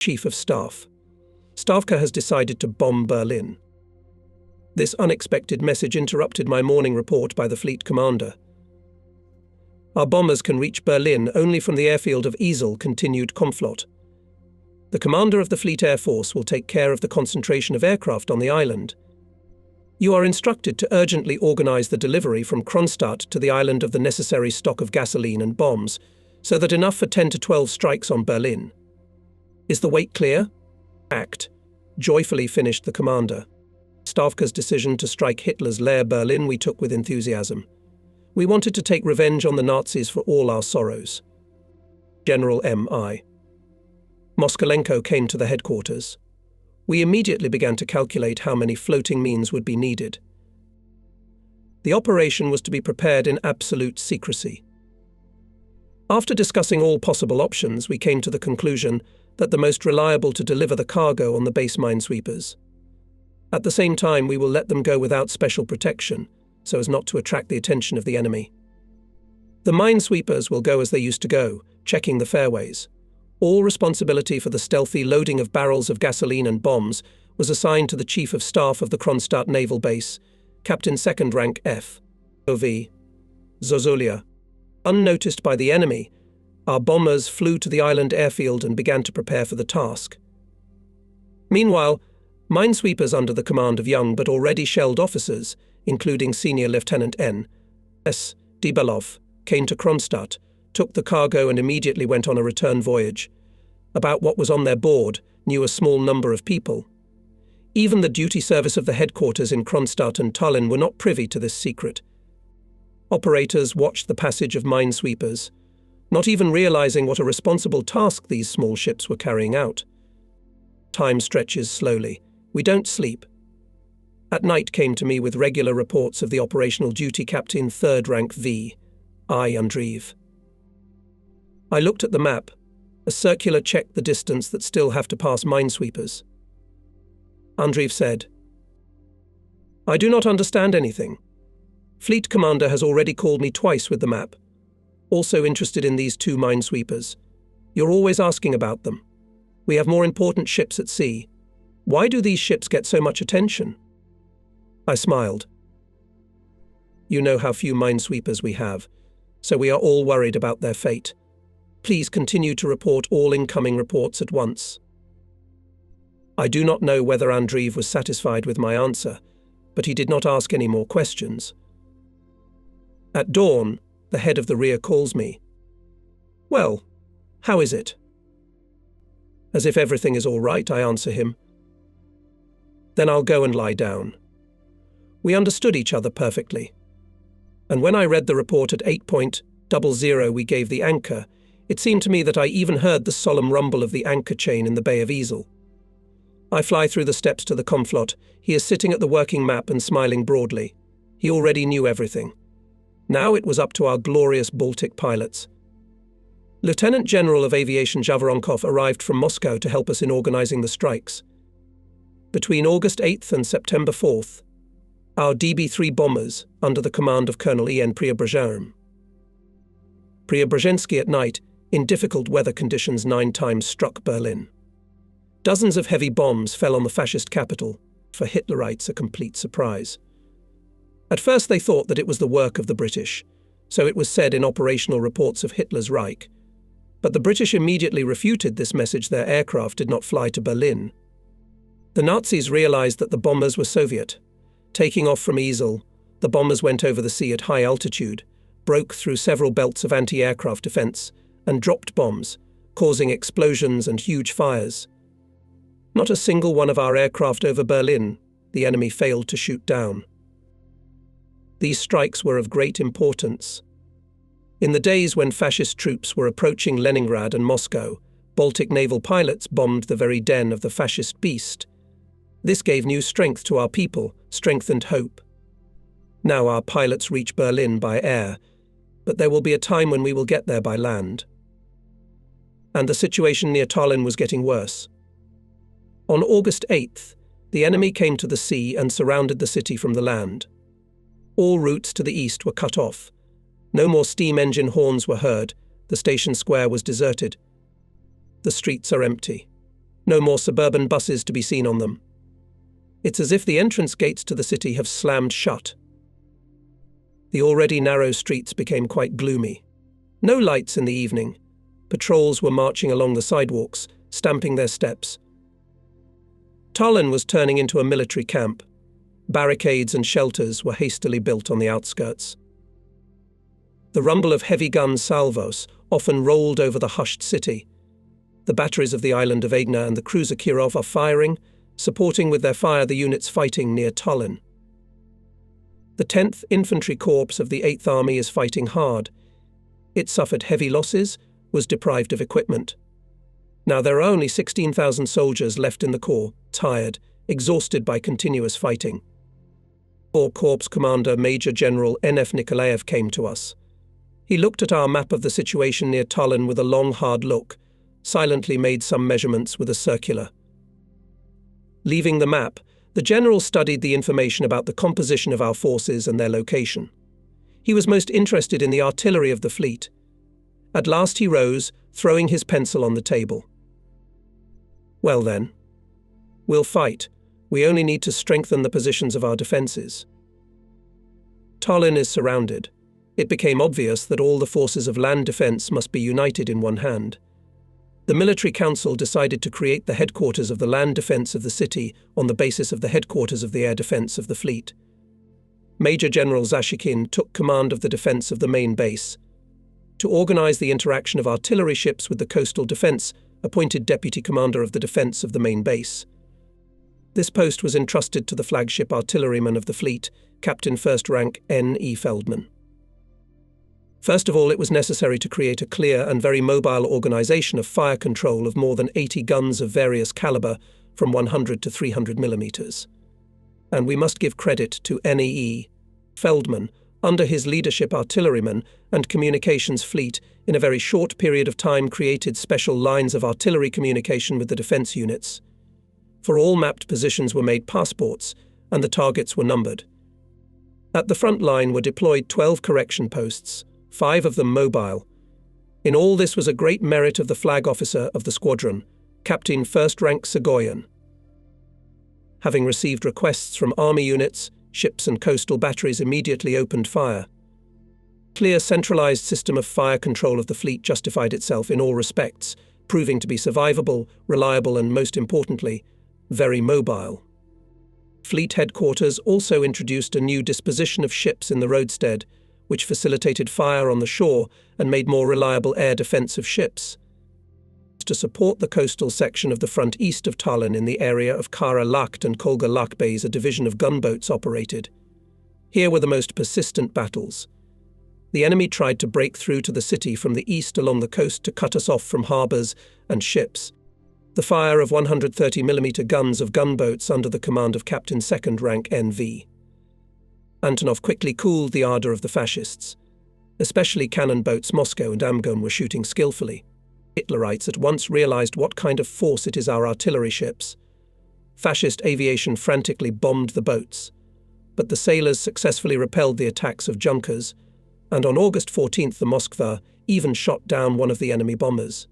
Chief of Staff. Stavka has decided to bomb Berlin. This unexpected message interrupted my morning report by the fleet commander. Our bombers can reach Berlin only from the airfield of Isel, continued Komflot. The commander of the Fleet Air Force will take care of the concentration of aircraft on the island. You are instructed to urgently organize the delivery from Kronstadt to the island of the necessary stock of gasoline and bombs, so that enough for 10 to 12 strikes on Berlin. Is the weight clear? Act, joyfully finished the commander. Stavka's decision to strike Hitler's lair Berlin we took with enthusiasm. We wanted to take revenge on the Nazis for all our sorrows. General M.I. Moskalenko came to the headquarters. We immediately began to calculate how many floating means would be needed. The operation was to be prepared in absolute secrecy. After discussing all possible options, we came to the conclusion that the most reliable to deliver the cargo on the base minesweepers. At the same time, we will let them go without special protection, so as not to attract the attention of the enemy. The minesweepers will go as they used to go, checking the fairways. All responsibility for the stealthy loading of barrels of gasoline and bombs was assigned to the Chief of Staff of the Kronstadt Naval Base, Captain 2nd Rank F. O.V. Zozulia. Unnoticed by the enemy, our bombers flew to the island airfield and began to prepare for the task. Meanwhile, minesweepers under the command of young but already shelled officers, including Senior Lieutenant N. S. Dibelov, came to Kronstadt, took the cargo and immediately went on a return voyage. About what was on their board knew a small number of people. Even the duty service of the headquarters in Kronstadt and Tallinn were not privy to this secret. Operators watched the passage of minesweepers, not even realizing what a responsible task these small ships were carrying out. Time stretches slowly. We don't sleep. At night came to me with regular reports of the operational duty captain 3rd Rank V. I. Andreev. I looked at the map. A circular checked the distance that still have to pass minesweepers. Andreev said, "I do not understand anything. Fleet Commander has already called me twice with the map. Also interested in these 2 minesweepers. You're always asking about them. We have more important ships at sea. Why do these ships get so much attention?" I smiled. "You know how few minesweepers we have, so we are all worried about their fate. Please continue to report all incoming reports at once." I do not know whether Andreev was satisfied with my answer, but he did not ask any more questions. At dawn, the head of the rear calls me. "Well, how is it?" As if everything is all right, I answer him. "Then I'll go and lie down." We understood each other perfectly. And when I read the report at 8.00 we gave the anchor, it seemed to me that I even heard the solemn rumble of the anchor chain in the Bay of Isel. I fly through the steps to the Komflot. He is sitting at the working map and smiling broadly. He already knew everything. Now it was up to our glorious Baltic pilots. Lieutenant General of Aviation Zhavoronkov arrived from Moscow to help us in organizing the strikes. Between August 8th and September 4th, our DB-3 bombers, under the command of Colonel E.N. Preobrazhensky at night, in difficult weather conditions 9 times struck Berlin. Dozens of heavy bombs fell on the fascist capital, for Hitlerites a complete surprise. At first they thought that it was the work of the British, so it was said in operational reports of Hitler's Reich. But the British immediately refuted this message. Their aircraft did not fly to Berlin. The Nazis realized that the bombers were Soviet. Taking off from Isel, the bombers went over the sea at high altitude, broke through several belts of anti-aircraft defense, and dropped bombs, causing explosions and huge fires. Not a single one of our aircraft over Berlin the enemy failed to shoot down. These strikes were of great importance. In the days when fascist troops were approaching Leningrad and Moscow, Baltic naval pilots bombed the very den of the fascist beast. This gave new strength to our people, strengthened hope. Now our pilots reach Berlin by air, but there will be a time when we will get there by land. And the situation near Tallinn was getting worse. On August 8th, the enemy came to the sea and surrounded the city from the land. All routes to the east were cut off. No more steam engine horns were heard. The station square was deserted. The streets are empty. No more suburban buses to be seen on them. It's as if the entrance gates to the city have slammed shut. The already narrow streets became quite gloomy. No lights in the evening. Patrols were marching along the sidewalks, stamping their steps. Tallinn was turning into a military camp. Barricades and shelters were hastily built on the outskirts. The rumble of heavy gun salvos often rolled over the hushed city. The batteries of the island of Egna and the cruiser Kirov are firing, supporting with their fire the units fighting near Tallinn. The 10th Infantry Corps of the 8th Army is fighting hard. It suffered heavy losses, was deprived of equipment. Now there are only 16,000 soldiers left in the corps, tired, exhausted by continuous fighting. Corps Commander Major General N.F. Nikolaev came to us. He looked at our map of the situation near Tallinn with a long, hard look, silently made some measurements with a circular. Leaving the map, the general studied the information about the composition of our forces and their location. He was most interested in the artillery of the fleet. At last he rose, throwing his pencil on the table. Well then, we'll fight. We only need to strengthen the positions of our defences. Tallinn is surrounded. It became obvious that all the forces of land defence must be united in one hand. The military council decided to create the headquarters of the land defence of the city on the basis of the headquarters of the air defence of the fleet. Major General Zashikin took command of the defence of the main base. To organise the interaction of artillery ships with the coastal defence, appointed deputy commander of the defence of the main base. This post was entrusted to the flagship artilleryman of the fleet, Captain First Rank N.E. Feldman. First of all, it was necessary to create a clear and very mobile organisation of fire control of more than 80 guns of various calibre from 100 to 300 millimetres. And we must give credit to N.E. Feldman. Under his leadership, artillerymen and communications fleet in a very short period of time created special lines of artillery communication with the defence units. For all mapped positions were made passports, and the targets were numbered. At the front line were deployed 12 correction posts, 5 of them mobile. In all this was a great merit of the flag officer of the squadron, Captain First Rank Segoyan. Having received requests from army units, ships and coastal batteries immediately opened fire. Clear centralised system of fire control of the fleet justified itself in all respects, proving to be survivable, reliable and, most importantly, very mobile. Fleet headquarters also introduced a new disposition of ships in the roadstead, which facilitated fire on the shore and made more reliable air defence of ships. To support the coastal section of the front east of Tallinn in the area of Kara Laht and Kolga Laht bays, a division of gunboats operated. Here were the most persistent battles. The enemy tried to break through to the city from the east along the coast to cut us off from harbours and ships. The fire of 130mm guns of gunboats under the command of Captain Second Rank N.V. Antonov quickly cooled the ardour of the fascists. Especially cannon boats Moscow and Amgon were shooting skillfully. Hitlerites at once realised what kind of force it is our artillery ships. Fascist aviation frantically bombed the boats, but the sailors successfully repelled the attacks of Junkers, and on August 14th the Moskva even shot down one of the enemy bombers.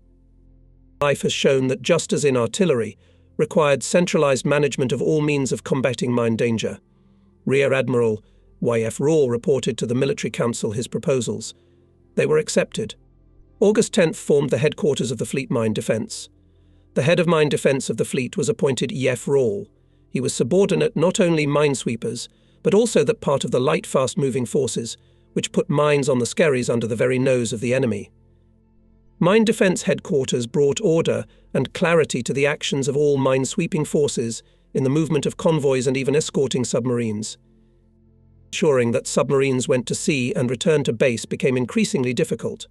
Life has shown that just as in artillery, required centralised management of all means of combating mine danger. Rear Admiral Y.F. Rawl reported to the Military Council his proposals. They were accepted. August 10th formed the headquarters of the Fleet Mine Defence. The head of mine defence of the fleet was appointed Y.F. Rawl. He was subordinate not only minesweepers, but also that part of the light fast-moving forces, which put mines on the skerries under the very nose of the enemy. Mine defence headquarters brought order and clarity to the actions of all mine-sweeping forces in the movement of convoys and even escorting submarines. Ensuring that submarines went to sea and returned to base became increasingly difficult.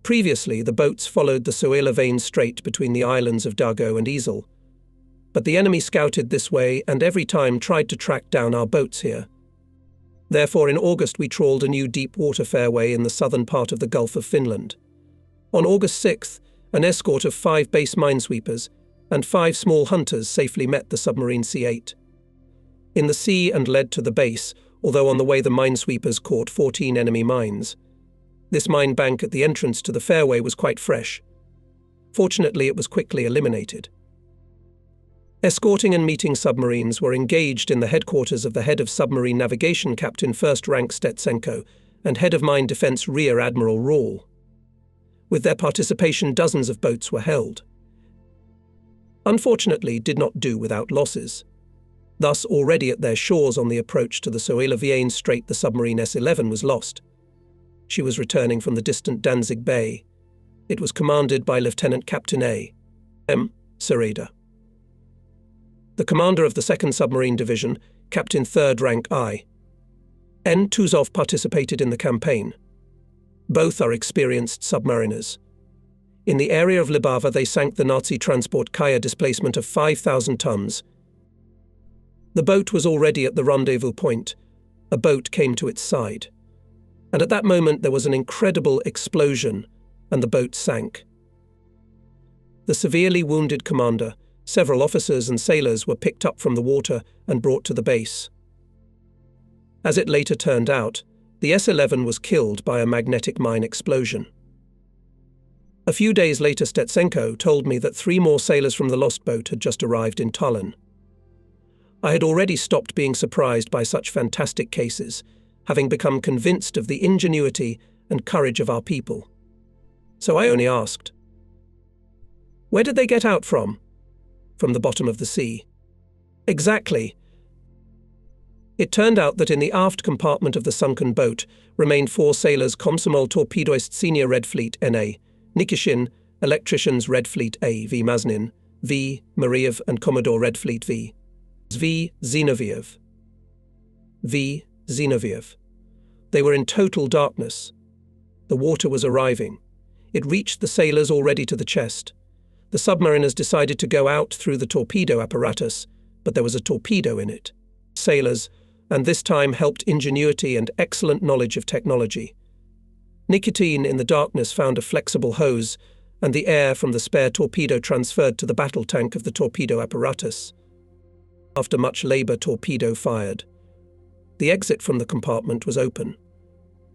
Previously, the boats followed the Suela Vein Strait between the islands of Dago and Isle. But the enemy scouted this way and every time tried to track down our boats here. Therefore, in August we trawled a new deep water fairway in the southern part of the Gulf of Finland. On August 6th, an escort of 5 base minesweepers and 5 small hunters safely met the submarine C-8. In the sea and led to the base, although on the way the minesweepers caught 14 enemy mines. This mine bank at the entrance to the fairway was quite fresh. Fortunately, it was quickly eliminated. Escorting and meeting submarines were engaged in the headquarters of the head of submarine navigation Captain First Rank Stetsenko and head of mine defense Rear Admiral Rawl. With their participation, dozens of boats were held. Unfortunately, did not do without losses. Thus, already at their shores on the approach to the Soelaviane Strait, the submarine S-11 was lost. She was returning from the distant Danzig Bay. It was commanded by Lieutenant Captain A. M. Sereda. The commander of the 2nd Submarine Division, Captain 3rd Rank I. N. Tuzov, participated in the campaign. Both are experienced submariners. In the area of Libava, they sank the Nazi transport Kaya displacement of 5,000 tons. The boat was already at the rendezvous point. A boat came to its side. And at that moment there was an incredible explosion, and the boat sank. The severely wounded commander, several officers and sailors were picked up from the water and brought to the base. As it later turned out, the S-11 was killed by a magnetic mine explosion. A few days later, Stetsenko told me that 3 more sailors from the lost boat had just arrived in Tallinn. I had already stopped being surprised by such fantastic cases, having become convinced of the ingenuity and courage of our people. So I only asked, "Where did they get out from?" "From the bottom of the sea." "Exactly." It turned out that in the aft compartment of the sunken boat remained 4 sailors, Komsomol Torpedoist Senior Red Fleet N.A., Nikishin, Electricians Red Fleet A. V. Maznin, V. Mariev, and Commodore Red Fleet V. Zinoviev. They were in total darkness. The water was arriving. It reached the sailors already to the chest. The submariners decided to go out through the torpedo apparatus, but there was a torpedo in it. Sailors, and this time helped ingenuity and excellent knowledge of technology. Nikitin in the darkness found a flexible hose, and the air from the spare torpedo transferred to the battle tank of the torpedo apparatus. After much labor, torpedo fired. The exit from the compartment was open,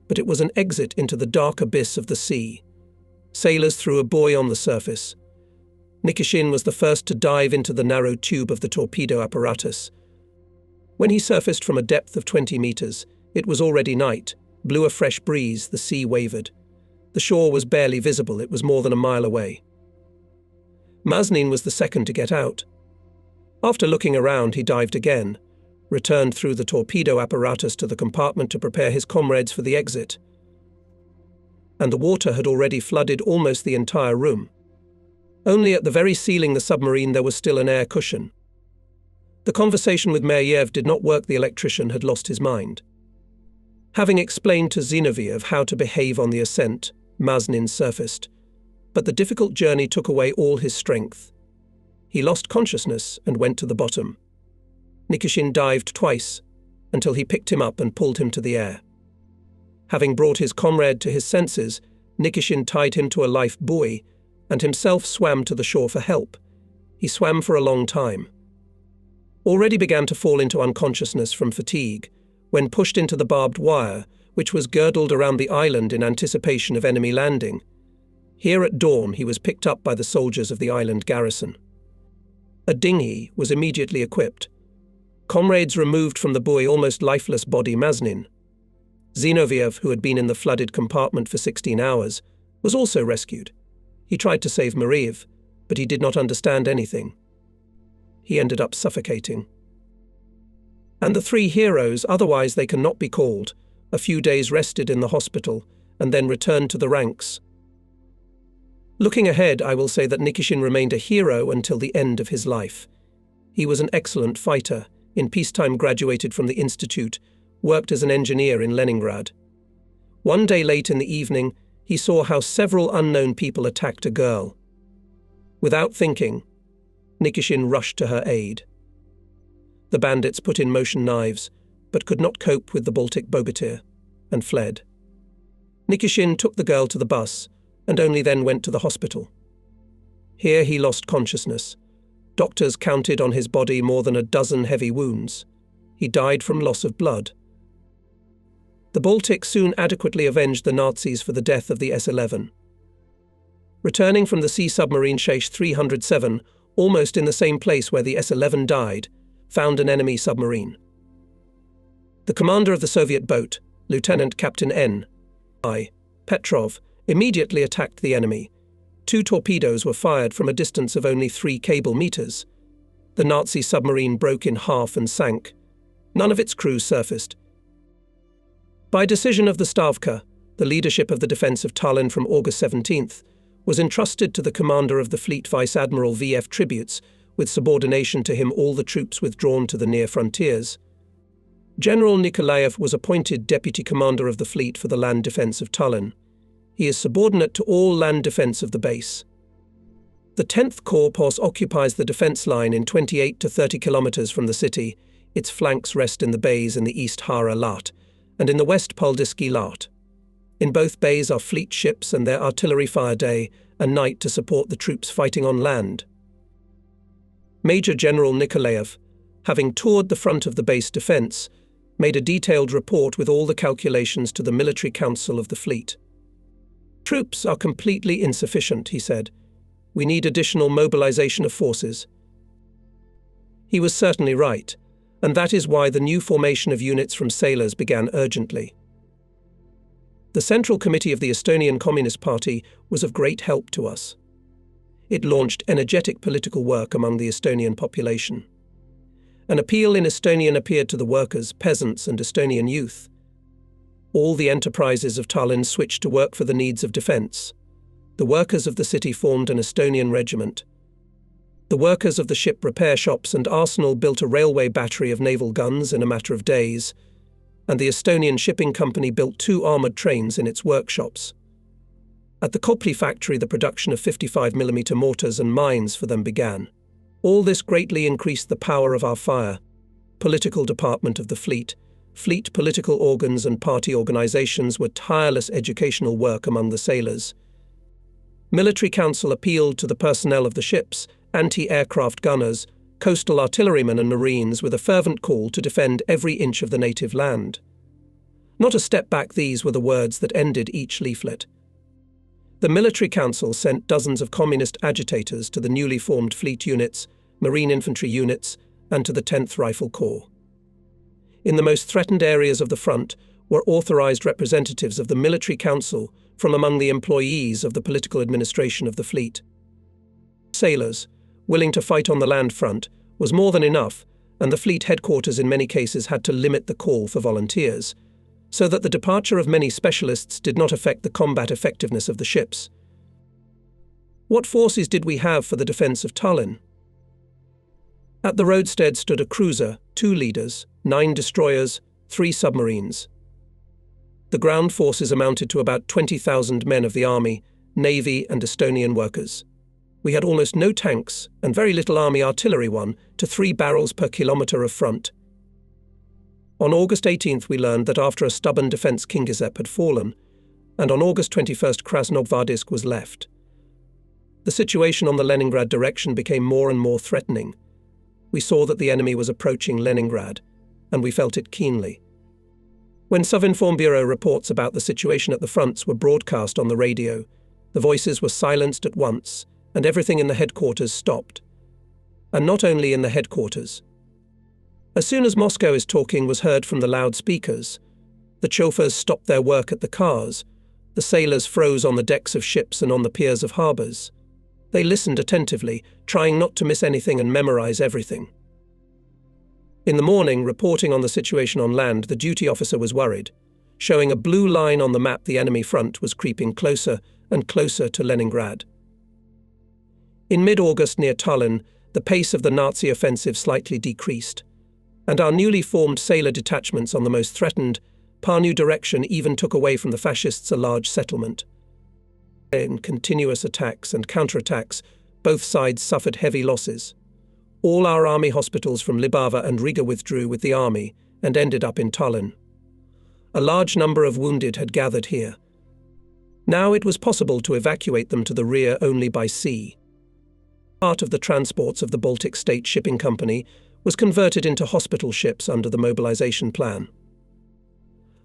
but it was an exit into the dark abyss of the sea. Sailors threw a buoy on the surface. Nikishin was the first to dive into the narrow tube of the torpedo apparatus. When he surfaced from a depth of 20 meters, it was already night, blew a fresh breeze, the sea wavered. The shore was barely visible, it was more than a mile away. Maznin was the second to get out. After looking around, he dived again, returned through the torpedo apparatus to the compartment to prepare his comrades for the exit. And the water had already flooded almost the entire room. Only at the very ceiling the submarine there was still an air cushion. The conversation with Mariev did not work. The electrician had lost his mind. Having explained to Zinoviev how to behave on the ascent, Maznin surfaced, but the difficult journey took away all his strength. He lost consciousness and went to the bottom. Nikishin dived twice, until he picked him up and pulled him to the air. Having brought his comrade to his senses, Nikishin tied him to a life buoy and himself swam to the shore for help. He swam for a long time. Already began to fall into unconsciousness from fatigue, when pushed into the barbed wire, which was girdled around the island in anticipation of enemy landing. Here at dawn he was picked up by the soldiers of the island garrison. A dinghy was immediately equipped. Comrades removed from the buoy almost lifeless body Maznin. Zinoviev, who had been in the flooded compartment for 16 hours, was also rescued. He tried to save Mariev, but he did not understand anything. He ended up suffocating. And the 3 heroes, otherwise they cannot be called, a few days rested in the hospital and then returned to the ranks. Looking ahead, I will say that Nikishin remained a hero until the end of his life. He was an excellent fighter, in peacetime graduated from the institute, worked as an engineer in Leningrad. One day late in the evening, he saw how several unknown people attacked a girl. Without thinking, Nikishin rushed to her aid. The bandits put in motion knives, but could not cope with the Baltic bogatyr, and fled. Nikishin took the girl to the bus, and only then went to the hospital. Here he lost consciousness. Doctors counted on his body more than a dozen heavy wounds. He died from loss of blood. The Baltic soon adequately avenged the Nazis for the death of the S-11. Returning from the sea submarine Sheikh 307, almost in the same place where the S-11 died, found an enemy submarine. The commander of the Soviet boat, Lieutenant Captain N.I. Petrov, immediately attacked the enemy. 2 torpedoes were fired from a distance of only 3 cable meters. The Nazi submarine broke in half and sank. None of its crew surfaced. By decision of the Stavka, the leadership of the defense of Tallinn from August 17th was entrusted to the commander of the fleet Vice Admiral V.F. Tributes, with subordination to him all the troops withdrawn to the near frontiers. General Nikolaev was appointed deputy commander of the fleet for the land defense of Tallinn. He is subordinate to all land defense of the base. The 10th Corps occupies the defense line in 28 to 30 kilometers from the city. Its flanks rest in the bays in the east Hara Lat and in the west Paldiski Lat. In both bays are fleet ships and their artillery fire day and night to support the troops fighting on land. Major General Nikolaev, having toured the front of the base defense, made a detailed report with all the calculations to the Military Council of the Fleet. "Troops are completely insufficient," he said. "We need additional mobilization of forces." He was certainly right, and that is why the new formation of units from sailors began urgently. The Central Committee of the Estonian Communist Party was of great help to us. It launched energetic political work among the Estonian population. An appeal in Estonian appeared to the workers, peasants, and Estonian youth. All the enterprises of Tallinn switched to work for the needs of defense. The workers of the city formed an Estonian regiment. The workers of the ship repair shops and arsenal built a railway battery of naval guns in a matter of days, and the Estonian shipping company built 2 armoured trains in its workshops. At the Kopli factory, the production of 55mm mortars and mines for them began. All this greatly increased the power of our fire, political department of the fleet. Fleet political organs and party organizations were tireless educational work among the sailors. Military Council appealed to the personnel of the ships, anti-aircraft gunners, coastal artillerymen and marines with a fervent call to defend every inch of the native land. Not a step back, these were the words that ended each leaflet. The Military Council sent dozens of communist agitators to the newly formed fleet units, marine infantry units, and to the 10th Rifle Corps. In the most threatened areas of the front were authorized representatives of the Military Council from among the employees of the political administration of the fleet. Sailors, willing to fight on the land front, was more than enough, and the fleet headquarters in many cases had to limit the call for volunteers, so that the departure of many specialists did not affect the combat effectiveness of the ships. What forces did we have for the defense of Tallinn? At the roadstead stood a cruiser, 2 leaders, 9 destroyers, 3 submarines. The ground forces amounted to about 20,000 men of the army, navy and Estonian workers. We had almost no tanks and very little army artillery, 1 to 3 barrels per kilometre of front. On August 18th we learned that after a stubborn defence Kingisepp had fallen, and on August 21st Krasnogvardisk was left. The situation on the Leningrad direction became more and more threatening. We saw that the enemy was approaching Leningrad, and we felt it keenly. When Sovinform Bureau reports about the situation at the fronts were broadcast on the radio, the voices were silenced at once, and everything in the headquarters stopped. And not only in the headquarters. As soon as Moscow is talking was heard from the loudspeakers, the chauffeurs stopped their work at the cars, the sailors froze on the decks of ships and on the piers of harbours. They listened attentively, trying not to miss anything and memorize everything. In the morning, reporting on the situation on land, the duty officer was worried. Showing a blue line on the map, the enemy front was creeping closer and closer to Leningrad. In mid-August near Tallinn, the pace of the Nazi offensive slightly decreased, and our newly formed sailor detachments on the most threatened, Pärnu direction even took away from the fascists a large settlement. In continuous attacks and counterattacks, both sides suffered heavy losses. All our army hospitals from Libava and Riga withdrew with the army and ended up in Tallinn. A large number of wounded had gathered here. Now it was possible to evacuate them to the rear only by sea. Part of the transports of the Baltic State Shipping Company was converted into hospital ships under the mobilization plan.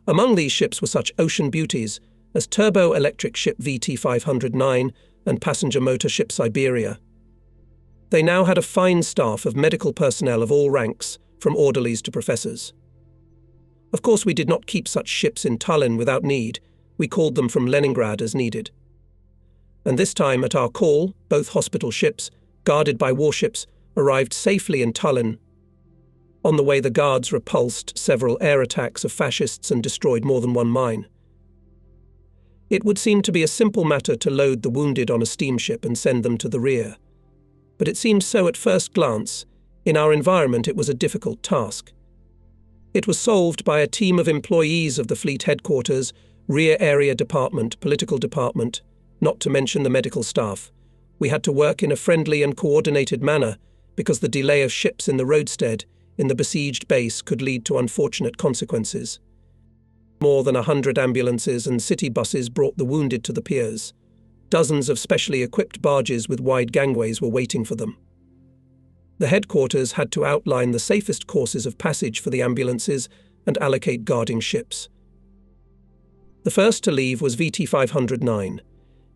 Among these ships were such ocean beauties as turbo-electric ship VT-509 and passenger motor ship Siberia. They now had a fine staff of medical personnel of all ranks, from orderlies to professors. Of course, we did not keep such ships in Tallinn without need. We called them from Leningrad as needed. And this time, at our call, both hospital ships, guarded by warships, arrived safely in Tallinn. On the way, the guards repulsed several air attacks of fascists and destroyed more than one mine. It would seem to be a simple matter to load the wounded on a steamship and send them to the rear. But it seemed so at first glance. In our environment, it was a difficult task. It was solved by a team of employees of the Fleet Headquarters, Rear Area Department, Political Department, not to mention the medical staff. We had to work in a friendly and coordinated manner because the delay of ships in the roadstead in the besieged base could lead to unfortunate consequences. More than 100 ambulances and city buses brought the wounded to the piers. Dozens of specially equipped barges with wide gangways were waiting for them. The headquarters had to outline the safest courses of passage for the ambulances and allocate guarding ships. The first to leave was VT 509.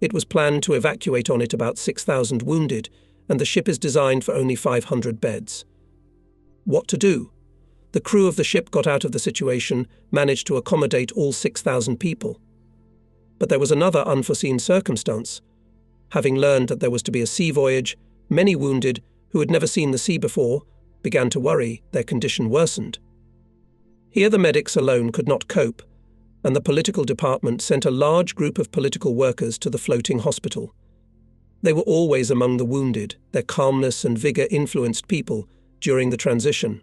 It was planned to evacuate on it about 6,000 wounded, and the ship is designed for only 500 beds. What to do? The crew of the ship got out of the situation, managed to accommodate all 6,000 people. But there was another unforeseen circumstance. Having learned that there was to be a sea voyage, many wounded, who had never seen the sea before, began to worry. Their condition worsened. Here the medics alone could not cope, and the political department sent a large group of political workers to the floating hospital. They were always among the wounded. Their calmness and vigour influenced people during the transition.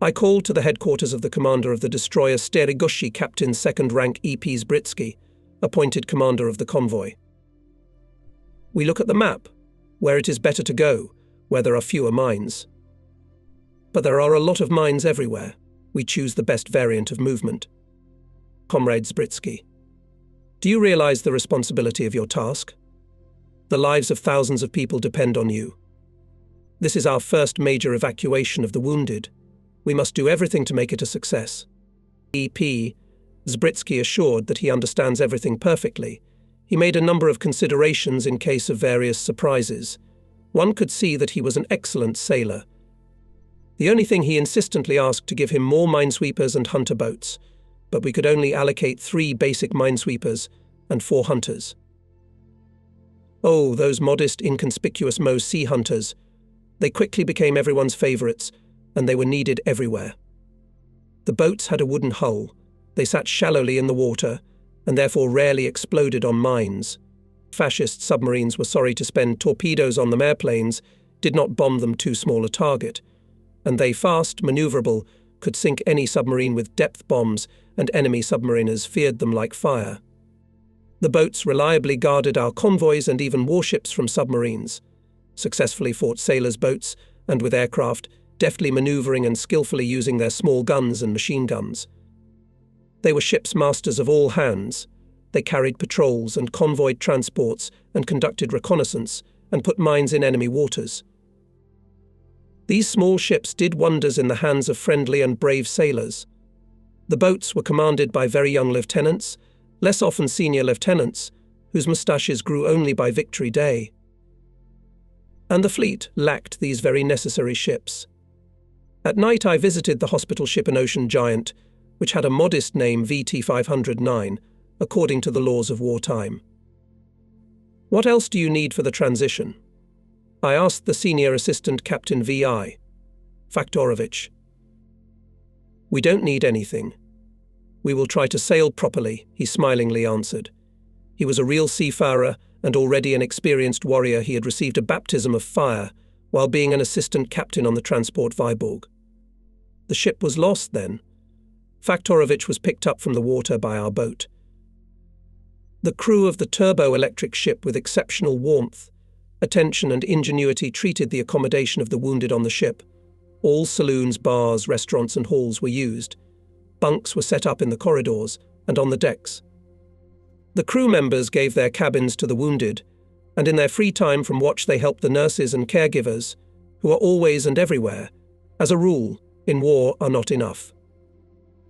I called to the headquarters of the commander of the destroyer Sterigoshi, Captain 2nd Rank E.P. Zbritsky, appointed commander of the convoy. We look at the map, where it is better to go, where there are fewer mines. But there are a lot of mines everywhere. We choose the best variant of movement. Comrade Zbritsky, do you realize the responsibility of your task? The lives of thousands of people depend on you. This is our first major evacuation of the wounded. We must do everything to make it a success. E.P. Zbritsky assured that he understands everything perfectly. He made a number of considerations in case of various surprises. One could see that he was an excellent sailor. The only thing he insistently asked to give him more minesweepers and hunter boats, but we could only allocate 3 basic minesweepers and 4 hunters. Oh, those modest, inconspicuous Moe sea hunters. They quickly became everyone's favourites, and they were needed everywhere. The boats had a wooden hull. They sat shallowly in the water, and therefore rarely exploded on mines. Fascist submarines were sorry to spend torpedoes on them. Airplanes did not bomb them too small a target, and they, fast, manoeuvrable, could sink any submarine with depth bombs, and enemy submariners feared them like fire. The boats reliably guarded our convoys and even warships from submarines, successfully fought sailors' boats, and with aircraft, deftly manoeuvring and skillfully using their small guns and machine guns. They were ship's masters of all hands. They carried patrols and convoyed transports and conducted reconnaissance and put mines in enemy waters. These small ships did wonders in the hands of friendly and brave sailors. The boats were commanded by very young lieutenants, less often senior lieutenants, whose moustaches grew only by Victory Day. And the fleet lacked these very necessary ships. At night I visited the hospital ship, an ocean giant, which had a modest name, VT 509, according to the laws of wartime. What else do you need for the transition? I asked the senior assistant Captain V.I. Faktorovich. We don't need anything. We will try to sail properly, he smilingly answered. He was a real seafarer, and already an experienced warrior. He had received a baptism of fire while being an assistant captain on the transport Viborg. The ship was lost then. Faktorovich was picked up from the water by our boat. The crew of the turbo-electric ship, with exceptional warmth, attention and ingenuity, treated the accommodation of the wounded on the ship. All saloons, bars, restaurants and halls were used. Bunks were set up in the corridors and on the decks. The crew members gave their cabins to the wounded, and in their free time from watch they helped the nurses and caregivers, who are always and everywhere, as a rule, in war, are not enough.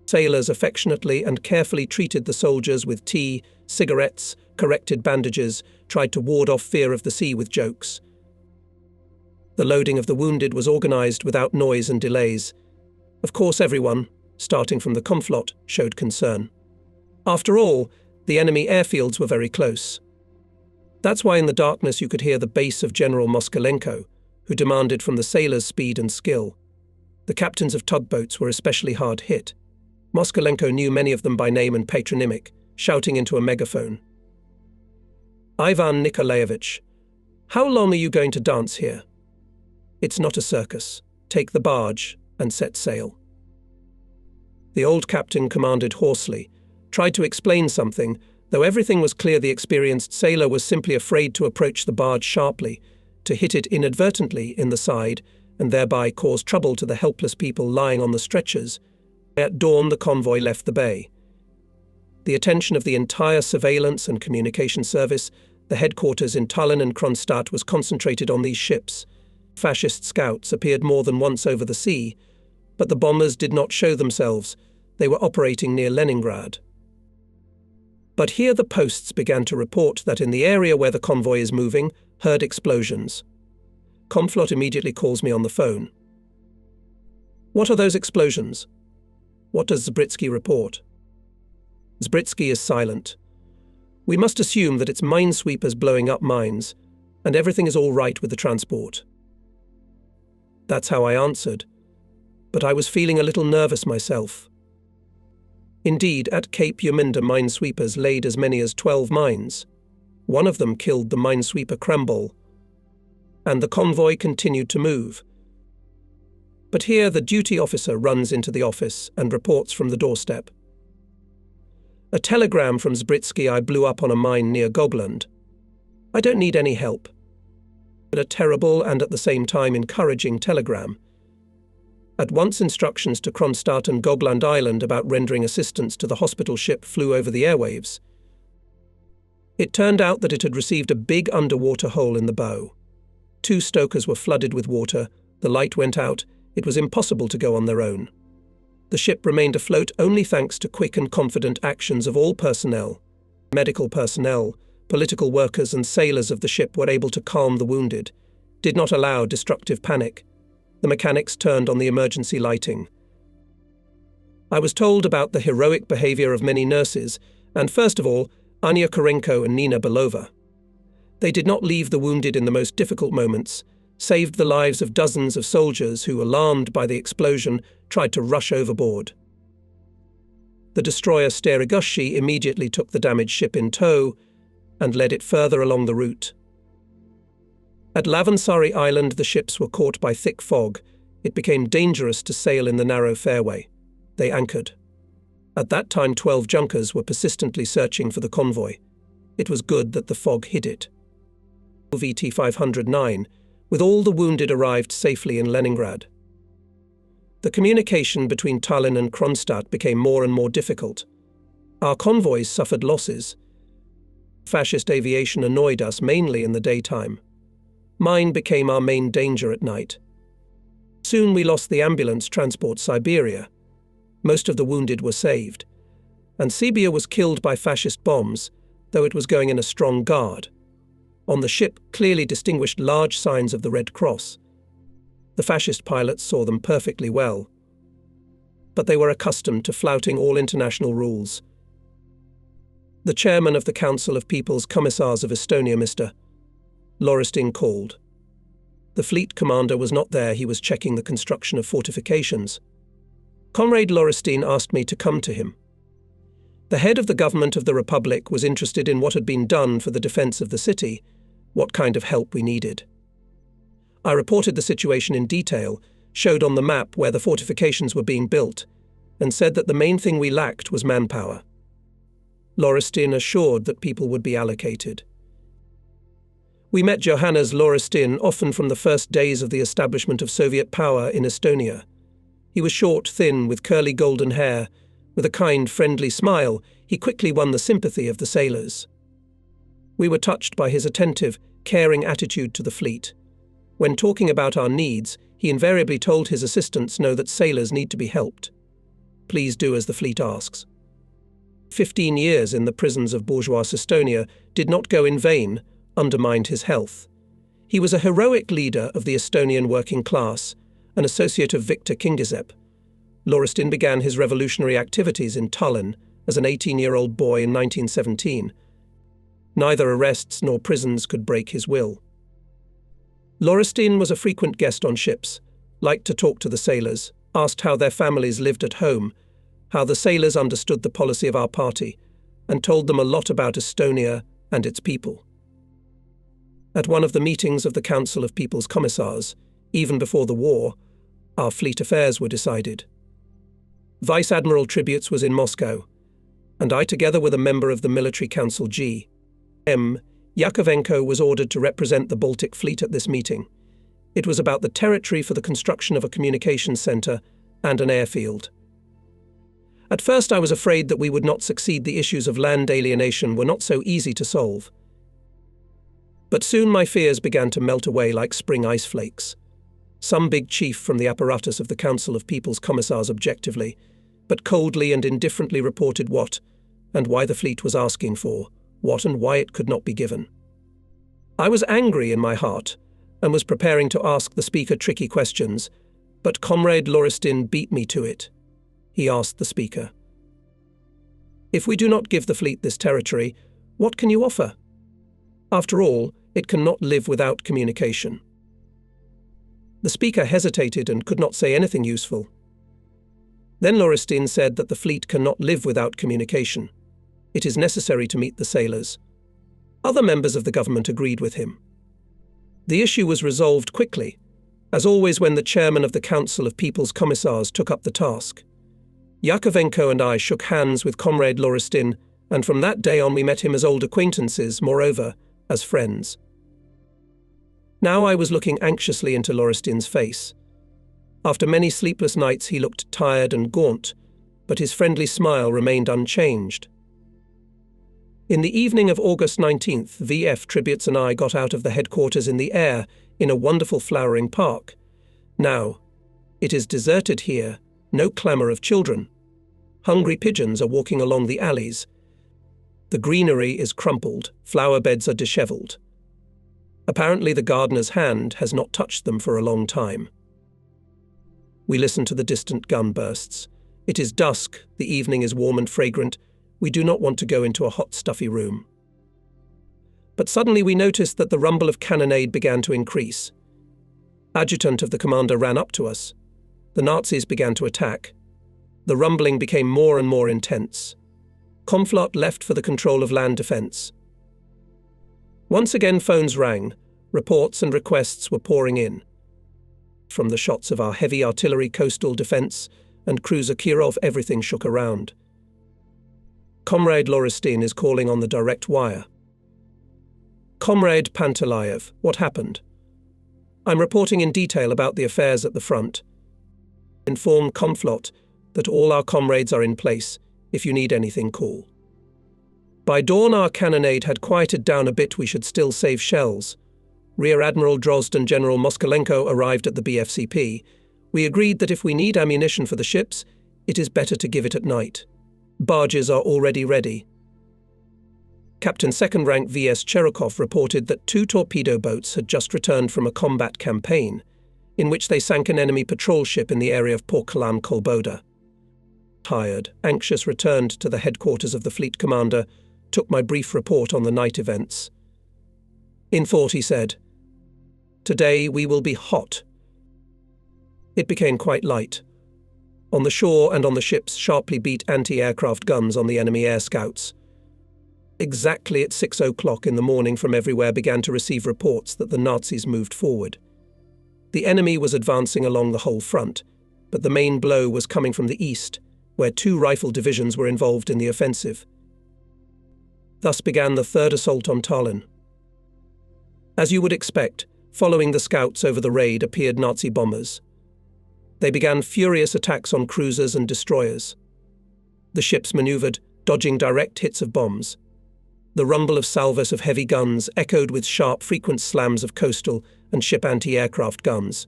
Sailors affectionately and carefully treated the soldiers with tea, cigarettes, corrected bandages, tried to ward off fear of the sea with jokes. The loading of the wounded was organised without noise and delays. Of course, everyone, starting from the Komflot, showed concern. After all, the enemy airfields were very close. That's why in the darkness you could hear the bass of General Moskalenko, who demanded from the sailors speed and skill. The captains of tugboats were especially hard hit. Moskalenko knew many of them by name and patronymic, shouting into a megaphone. "Ivan Nikolaevich, how long are you going to dance here? It's not a circus. Take the barge and set sail." The old captain commanded hoarsely, tried to explain something, though everything was clear. The experienced sailor was simply afraid to approach the barge sharply, to hit it inadvertently in the side, and thereby cause trouble to the helpless people lying on the stretchers. At dawn, the convoy left the bay. The attention of the entire surveillance and communication service, the headquarters in Tallinn and Kronstadt, was concentrated on these ships. Fascist scouts appeared more than once over the sea, but the bombers did not show themselves. They were operating near Leningrad. But here the posts began to report that in the area where the convoy is moving, heard explosions. Komflot immediately calls me on the phone. "What are those explosions? What does Zabritsky report?" Zabritsky is silent. "We must assume that it's minesweepers blowing up mines, and everything is all right with the transport." That's how I answered, but I was feeling a little nervous myself. Indeed, at Cape Uminda, minesweepers laid as many as 12 mines. One of them killed the minesweeper Krembol, and the convoy continued to move. But here the duty officer runs into the office and reports from the doorstep. "A telegram from Zabritsky I blew up on a mine near Gobland. I don't need any help." But a terrible and at the same time encouraging telegram. At once instructions to Kronstadt and Gobland Island about rendering assistance to the hospital ship flew over the airwaves. It turned out that it had received a big underwater hole in the bow. 2 stokers were flooded with water, the light went out, it was impossible to go on their own. The ship remained afloat only thanks to quick and confident actions of all personnel. Medical personnel, political workers and sailors of the ship were able to calm the wounded, did not allow destructive panic. The mechanics turned on the emergency lighting. I was told about the heroic behavior of many nurses, and first of all, Anya Korenko and Nina Belova. They did not leave the wounded in the most difficult moments, saved the lives of dozens of soldiers who, alarmed by the explosion, tried to rush overboard. The destroyer Sterigoshi immediately took the damaged ship in tow and led it further along the route. At Lavansari Island, the ships were caught by thick fog. It became dangerous to sail in the narrow fairway. They anchored. At that time, 12 junkers were persistently searching for the convoy. It was good that the fog hid it. VT 509, with all the wounded, arrived safely in Leningrad. The communication between Tallinn and Kronstadt became more and more difficult. Our convoys suffered losses. Fascist aviation annoyed us mainly in the daytime. Mine became our main danger at night. Soon we lost the ambulance transport Siberia. Most of the wounded were saved. And Sibia was killed by fascist bombs, though it was going in a strong guard. On the ship clearly distinguished large signs of the Red Cross. The fascist pilots saw them perfectly well. But they were accustomed to flouting all international rules. The chairman of the Council of People's Commissars of Estonia, Mr. Lauristin, called. The fleet commander was not there, he was checking the construction of fortifications. Comrade Lauristin asked me to come to him. The head of the government of the Republic was interested in what had been done for the defense of the city, what kind of help we needed. I reported the situation in detail, showed on the map where the fortifications were being built, and said that the main thing we lacked was manpower. Lauristin assured that people would be allocated. We met Johannes Lauristin often from the first days of the establishment of Soviet power in Estonia. He was short, thin, with curly golden hair. With a kind, friendly smile, he quickly won the sympathy of the sailors. We were touched by his attentive, caring attitude to the fleet. When talking about our needs, he invariably told his assistants know that sailors need to be helped. Please do as the fleet asks. 15 years in the prisons of bourgeois Estonia did not go in vain, undermined his health. He was a heroic leader of the Estonian working class, an associate of Victor Kingisepp. Lauristin began his revolutionary activities in Tallinn as an 18-year-old boy in 1917. Neither arrests nor prisons could break his will. Lauristin was a frequent guest on ships, liked to talk to the sailors, asked how their families lived at home, how the sailors understood the policy of our party, and told them a lot about Estonia and its people. At one of the meetings of the Council of People's Commissars, even before the war, our fleet affairs were decided. Vice Admiral Tributes was in Moscow, and I, together with a member of the Military Council G.M. Yakovenko, was ordered to represent the Baltic Fleet at this meeting. It was about the territory for the construction of a communications centre and an airfield. At first I was afraid that we would not succeed. The issues of land alienation were not so easy to solve. But soon my fears began to melt away like spring ice flakes. Some big chief from the apparatus of the Council of People's Commissars objectively, but coldly and indifferently reported what and why the fleet was asking for, what and why it could not be given. I was angry in my heart and was preparing to ask the speaker tricky questions, but Comrade Lauristin beat me to it. He asked the speaker, "If we do not give the fleet this territory, what can you offer? After all, it cannot live without communication." The speaker hesitated and could not say anything useful. Then Lauristin said that the fleet cannot live without communication. It is necessary to meet the sailors. Other members of the government agreed with him. The issue was resolved quickly, as always when the chairman of the Council of People's Commissars took up the task. Yakovenko and I shook hands with Comrade Lauristin, and from that day on we met him as old acquaintances, moreover, as friends. Now I was looking anxiously into Lauristin's face. After many sleepless nights he looked tired and gaunt, but his friendly smile remained unchanged. In the evening of August 19th, VF Tributes and I got out of the headquarters in the air in a wonderful flowering park. Now, it is deserted here, no clamour of children. Hungry pigeons are walking along the alleys. The greenery is crumpled, flower beds are dishevelled. Apparently the gardener's hand has not touched them for a long time. We listen to the distant gun bursts. It is dusk, the evening is warm and fragrant. We do not want to go into a hot, stuffy room. But suddenly we noticed that the rumble of cannonade began to increase. Adjutant of the commander ran up to us. The Nazis began to attack. The rumbling became more and more intense. Comflot left for the control of land defence. Once again phones rang. Reports and requests were pouring in. From the shots of our heavy artillery, coastal defence, and cruiser Kirov, everything shook around. Comrade Lauristin is calling on the direct wire. Comrade Pantalayev, what happened? I'm reporting in detail about the affairs at the front. Inform Comflot that all our comrades are in place. If you need anything, call. By dawn our cannonade had quieted down a bit. We should still save shells. Rear Admiral Drozd and General Moskalenko arrived at the BFCP. We agreed that if we need ammunition for the ships, it is better to give it at night. Barges are already ready. Captain Second Rank V.S. Cherokov reported that 2 torpedo boats had just returned from a combat campaign, in which they sank an enemy patrol ship in the area of Porkalan Kolboda. Tired, anxious, returned to the headquarters of the fleet commander, took my brief report on the night events. In thought he said, "Today we will be hot." It became quite light. On the shore and on the ships sharply beat anti-aircraft guns on the enemy air scouts. Exactly at 6 o'clock in the morning from everywhere began to receive reports that the Nazis moved forward. The enemy was advancing along the whole front, but the main blow was coming from the east, where 2 rifle divisions were involved in the offensive. Thus began the third assault on Tallinn. As you would expect, following the scouts over the raid appeared Nazi bombers. They began furious attacks on cruisers and destroyers. The ships manoeuvred, dodging direct hits of bombs. The rumble of salvos of heavy guns echoed with sharp, frequent slams of coastal and ship anti-aircraft guns.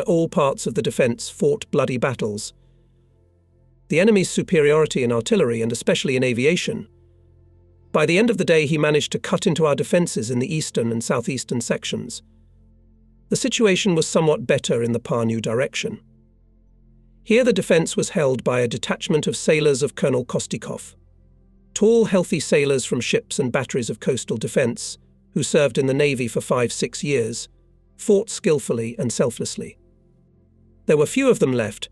All parts of the defence fought bloody battles. The enemy's superiority in artillery, and especially in aviation, By the end of the day, he managed to cut into our defences in the eastern and southeastern sections. The situation was somewhat better in the Parnu direction. Here the defence was held by a detachment of sailors of Colonel Kostikov. Tall, healthy sailors from ships and batteries of coastal defence, who served in the Navy for 5-6 years, fought skillfully and selflessly. There were few of them left,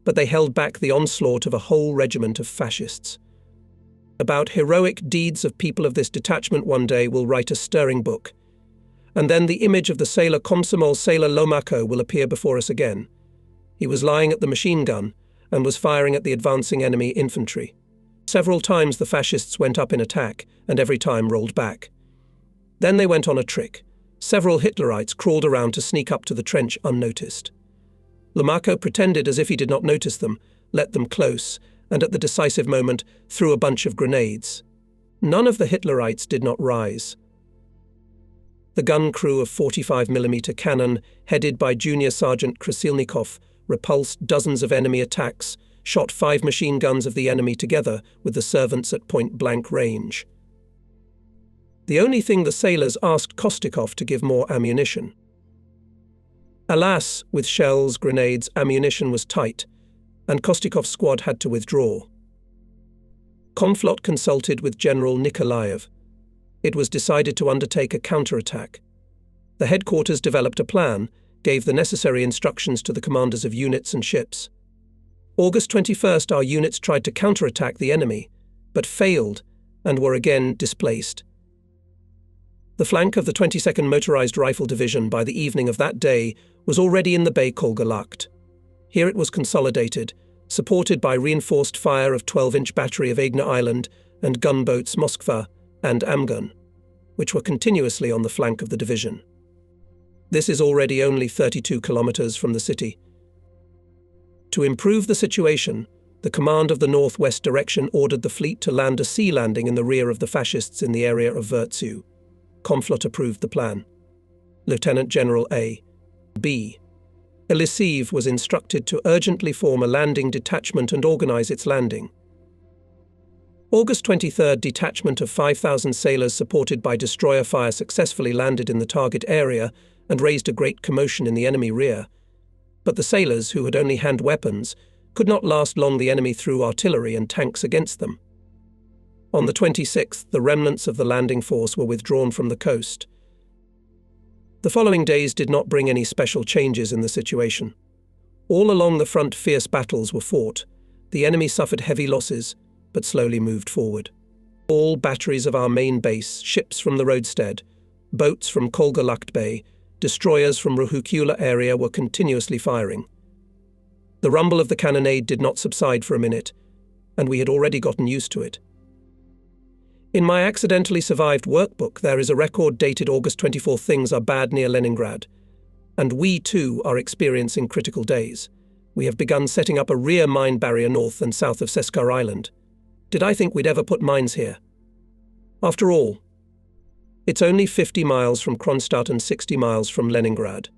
but they held back the onslaught of a whole regiment of fascists. About heroic deeds of people of this detachment one day we'll write a stirring book, and then the image of the sailor Komsomol, Sailor Lomako, will appear before us again. He was lying at the machine gun and was firing at the advancing enemy infantry. Several times the fascists went up in attack and every time rolled back. Then they went on a trick. Several Hitlerites crawled around to sneak up to the trench unnoticed. Lomako pretended as if he did not notice them, let them close, and at the decisive moment threw a bunch of grenades. None of the Hitlerites did not rise. The gun crew of 45mm cannon, headed by Junior Sergeant Krasilnikov, repulsed dozens of enemy attacks, shot 5 machine guns of the enemy together with the servants at point-blank range. The only thing the sailors asked Kostikov to give more ammunition. Alas, with shells, grenades, ammunition was tight, and Kostikov's squad had to withdraw. Komflot consulted with General Nikolaev. It was decided to undertake a counterattack. The headquarters developed a plan, gave the necessary instructions to the commanders of units and ships. August 21st, our units tried to counterattack the enemy, but failed and were again displaced. The flank of the 22nd Motorized Rifle Division by the evening of that day was already in the Bay Kolgalacht. Here it was consolidated, supported by reinforced fire of 12-inch battery of Egna Island and gunboats Moskva and Amgun, which were continuously on the flank of the division. This is already only 32 kilometers from the city. To improve the situation, the command of the northwest direction ordered the fleet to land a sea landing in the rear of the fascists in the area of Virtsu. Komflot approved the plan. Lieutenant General A.B. Eliseev was instructed to urgently form a landing detachment and organize its landing. August 23rd, detachment of 5,000 sailors supported by destroyer fire successfully landed in the target area and raised a great commotion in the enemy rear. But the sailors, who had only hand weapons, could not last long. The enemy threw artillery and tanks against them. On the 26th, the remnants of the landing force were withdrawn from the coast. The following days did not bring any special changes in the situation. All along the front fierce battles were fought. The enemy suffered heavy losses, but slowly moved forward. All batteries of our main base, ships from the roadstead, boats from Kolgalacht Bay, destroyers from Ruhukula area were continuously firing. The rumble of the cannonade did not subside for a minute, and we had already gotten used to it. In my accidentally survived workbook there is a record dated August 24. Things are bad near Leningrad, and we too are experiencing critical days. We have begun setting up a rear mine barrier north and south of Seskar Island. Did I think we'd ever put mines here? After all, it's only 50 miles from Kronstadt and 60 miles from Leningrad.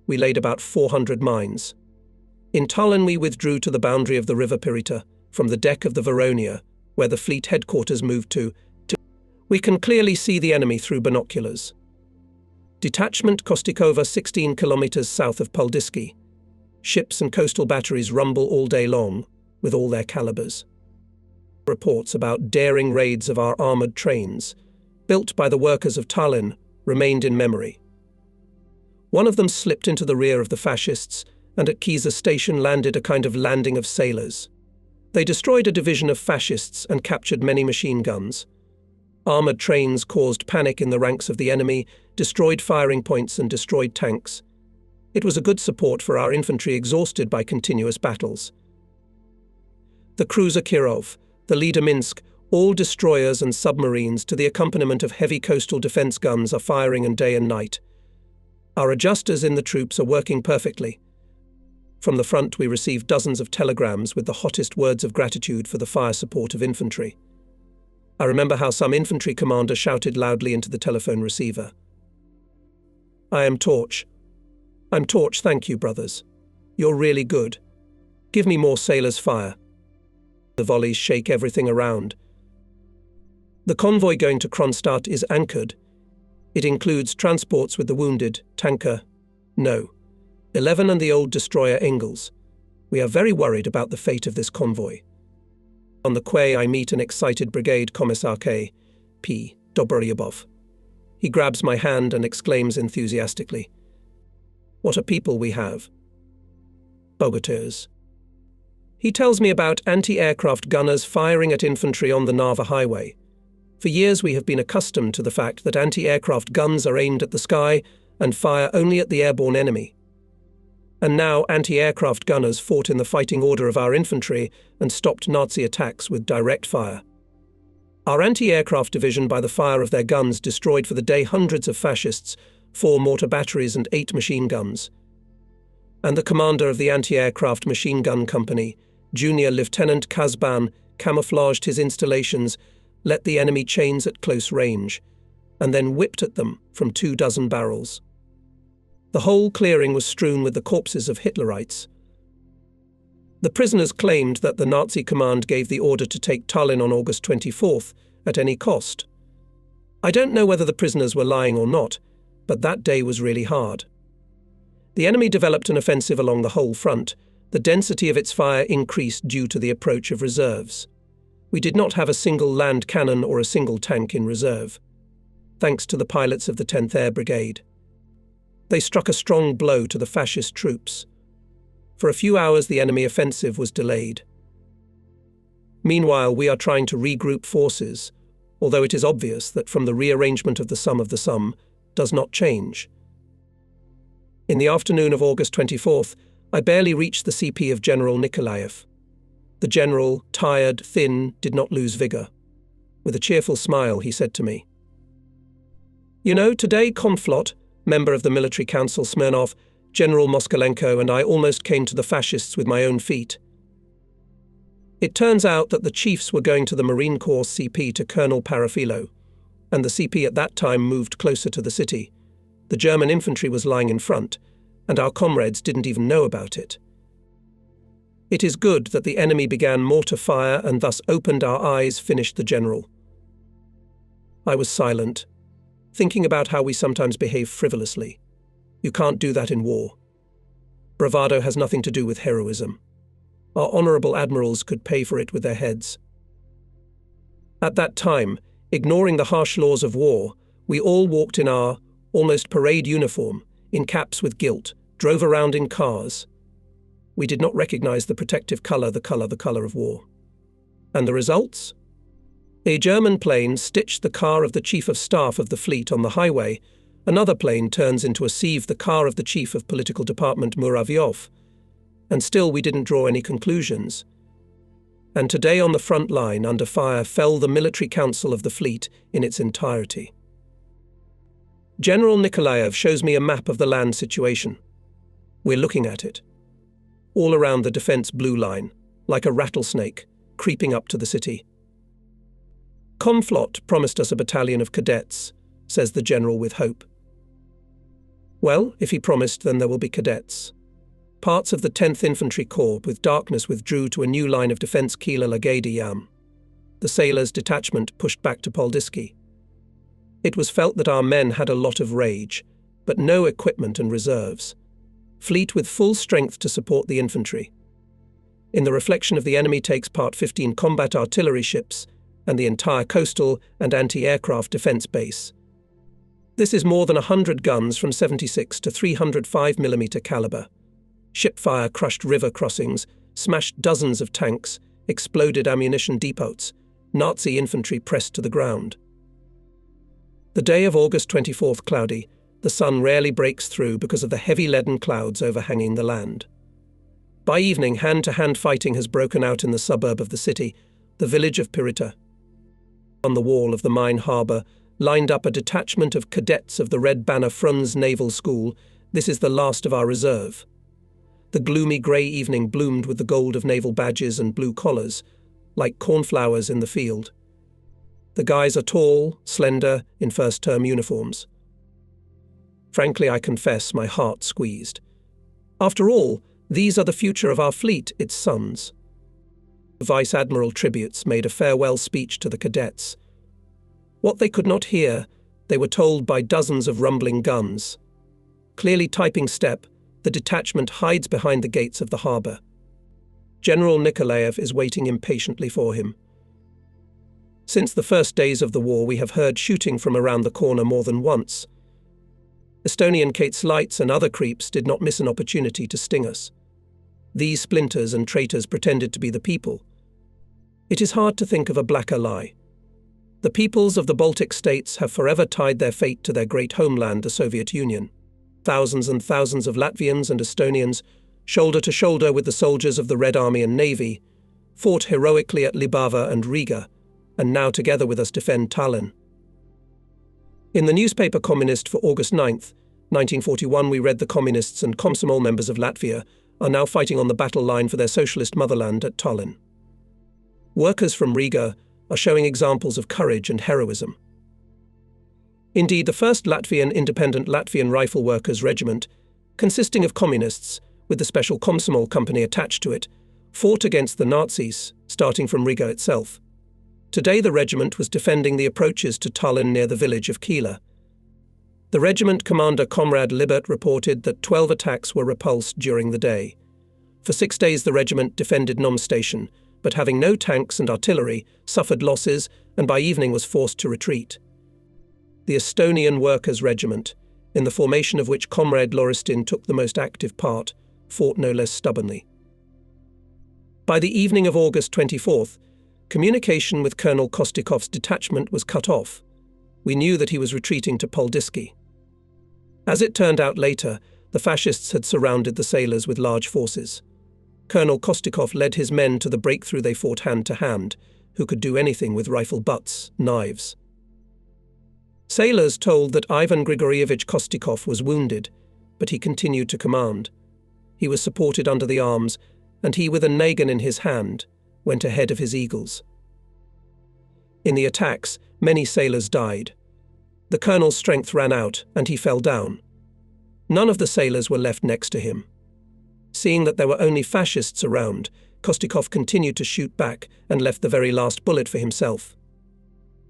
We laid about 400 mines. In Tallinn we withdrew to the boundary of the river Pirita, from the deck of the Veronia, where the fleet headquarters moved to. We can clearly see the enemy through binoculars. Detachment Kostikova 16 kilometers south of Poldiski. Ships and coastal batteries rumble all day long, with all their calibers. Reports about daring raids of our armoured trains, built by the workers of Tallinn, remained in memory. One of them slipped into the rear of the fascists, and at Kiza station landed a kind of landing of sailors. They destroyed a division of fascists and captured many machine guns. Armoured trains caused panic in the ranks of the enemy, destroyed firing points and destroyed tanks. It was a good support for our infantry exhausted by continuous battles. The cruiser Kirov, the leader Minsk, all destroyers and submarines to the accompaniment of heavy coastal defence guns are firing and day and night. Our adjusters in the troops are working perfectly. From the front we received dozens of telegrams with the hottest words of gratitude for the fire support of infantry. I remember how some infantry commander shouted loudly into the telephone receiver. I'm Torch, thank you, brothers. You're really good. Give me more sailors' fire. The volleys shake everything around. The convoy going to Kronstadt is anchored. It includes transports with the wounded, tanker, no, 11 and the old destroyer Engels. We are very worried about the fate of this convoy. On the quay I meet an excited Brigade Commissar K. P. Dobryabov. He grabs my hand and exclaims enthusiastically, "What a people we have! Bogoteurs." He tells me about anti-aircraft gunners firing at infantry on the Narva highway. For years we have been accustomed to the fact that anti-aircraft guns are aimed at the sky and fire only at the airborne enemy. And now anti-aircraft gunners fought in the fighting order of our infantry and stopped Nazi attacks with direct fire. Our anti-aircraft division, by the fire of their guns, destroyed for the day hundreds of fascists, 4 mortar batteries and 8 machine guns. And the commander of the anti-aircraft machine gun company, Junior Lieutenant Kazban, camouflaged his installations, let the enemy chains at close range, and then whipped at them from 24 barrels. The whole clearing was strewn with the corpses of Hitlerites. The prisoners claimed that the Nazi command gave the order to take Tallinn on August 24th at any cost. I don't know whether the prisoners were lying or not, but that day was really hard. The enemy developed an offensive along the whole front. The density of its fire increased due to the approach of reserves. We did not have a single land cannon or a single tank in reserve, thanks to the pilots of the 10th Air Brigade. They struck a strong blow to the fascist troops. For a few hours the enemy offensive was delayed. Meanwhile, we are trying to regroup forces, although it is obvious that from the rearrangement of the sum does not change. In the afternoon of August 24th, I barely reached the CP of General Nikolaev. The general, tired, thin, did not lose vigour. With a cheerful smile, he said to me, "You know, today Komflot, member of the military council Smirnov, General Moskalenko and I almost came to the fascists with my own feet. It turns out that the chiefs were going to the Marine Corps CP to Colonel Parafilo, and the CP at that time moved closer to the city. The German infantry was lying in front, and our comrades didn't even know about it. It is good that the enemy began mortar fire and thus opened our eyes," finished the general. I was silent, thinking about how we sometimes behave frivolously. You can't do that in war. Bravado has nothing to do with heroism. Our honourable admirals could pay for it with their heads. At that time, ignoring the harsh laws of war, we all walked in our, almost parade uniform, in caps with gilt, drove around in cars. We did not recognize the protective color, the color of war. And the results? A German plane stitched the car of the Chief of Staff of the fleet on the highway. Another plane turns into a sieve the car of the Chief of Political Department Muravyov. And still we didn't draw any conclusions. And today on the front line, under fire, fell the military council of the fleet in its entirety. General Nikolaev shows me a map of the land situation. We're looking at it. All around the defense blue line, like a rattlesnake, creeping up to the city. Komflot promised us a battalion of cadets, says the general with hope. Well, if he promised, then there will be cadets. Parts of the 10th Infantry Corps with darkness withdrew to a new line of defence Kila Lagady Yam. The sailors' detachment pushed back to Poldisky. It was felt that our men had a lot of rage, but no equipment and reserves. Fleet with full strength to support the infantry. In the reflection of the enemy takes part 15 combat artillery ships and the entire coastal and anti-aircraft defence base. This is more than 100 guns from 76 to 305mm caliber. Shipfire crushed river crossings, smashed dozens of tanks, exploded ammunition depots, Nazi infantry pressed to the ground. The day of August 24th cloudy, the sun rarely breaks through because of the heavy leaden clouds overhanging the land. By evening, hand-to-hand fighting has broken out in the suburb of the city, the village of Pirita. On the wall of the mine harbour, lined up a detachment of cadets of the Red Banner Frunz Naval School. This is the last of our reserve. The gloomy grey evening bloomed with the gold of naval badges and blue collars, like cornflowers in the field. The guys are tall, slender, in first-term uniforms. Frankly, I confess, my heart squeezed. After all, these are the future of our fleet, its sons. Vice Admiral Tributes made a farewell speech to the cadets. What they could not hear, they were told by dozens of rumbling guns. Clearly typing step, the detachment hides behind the gates of the harbour. General Nikolaev is waiting impatiently for him. Since the first days of the war, we have heard shooting from around the corner more than once. Estonian Kate's lights and other creeps did not miss an opportunity to sting us. These splinters and traitors pretended to be the people. It is hard to think of a blacker lie. The peoples of the Baltic states have forever tied their fate to their great homeland, the Soviet Union. Thousands and thousands of Latvians and Estonians, shoulder to shoulder with the soldiers of the Red Army and Navy, fought heroically at Libava and Riga, and now together with us defend Tallinn. In the newspaper Communist for August 9th, 1941, we read the Communists and Komsomol members of Latvia are now fighting on the battle line for their socialist motherland at Tallinn. Workers from Riga are showing examples of courage and heroism. Indeed, the first Latvian independent Latvian Rifle Workers Regiment, consisting of communists with the special Komsomol company attached to it, fought against the Nazis, starting from Riga itself. Today the regiment was defending the approaches to Tallinn near the village of Keila. The regiment commander Comrade Libert reported that 12 attacks were repulsed during the day. For 6 days the regiment defended Nome station, but having no tanks and artillery, suffered losses and by evening was forced to retreat. The Estonian Workers' Regiment, in the formation of which Comrade Lauristin took the most active part, fought no less stubbornly. By the evening of August 24th, communication with Colonel Kostikov's detachment was cut off. We knew that he was retreating to Poldiski. As it turned out later, the fascists had surrounded the sailors with large forces. Colonel Kostikov led his men to the breakthrough. They fought hand to hand, who could do anything with rifle butts, knives. Sailors told that Ivan Grigorievich Kostikov was wounded, but he continued to command. He was supported under the arms, and he, with a nagan in his hand, went ahead of his eagles. In the attacks, many sailors died. The colonel's strength ran out, and he fell down. None of the sailors were left next to him. Seeing that there were only fascists around, Kostikov continued to shoot back and left the very last bullet for himself.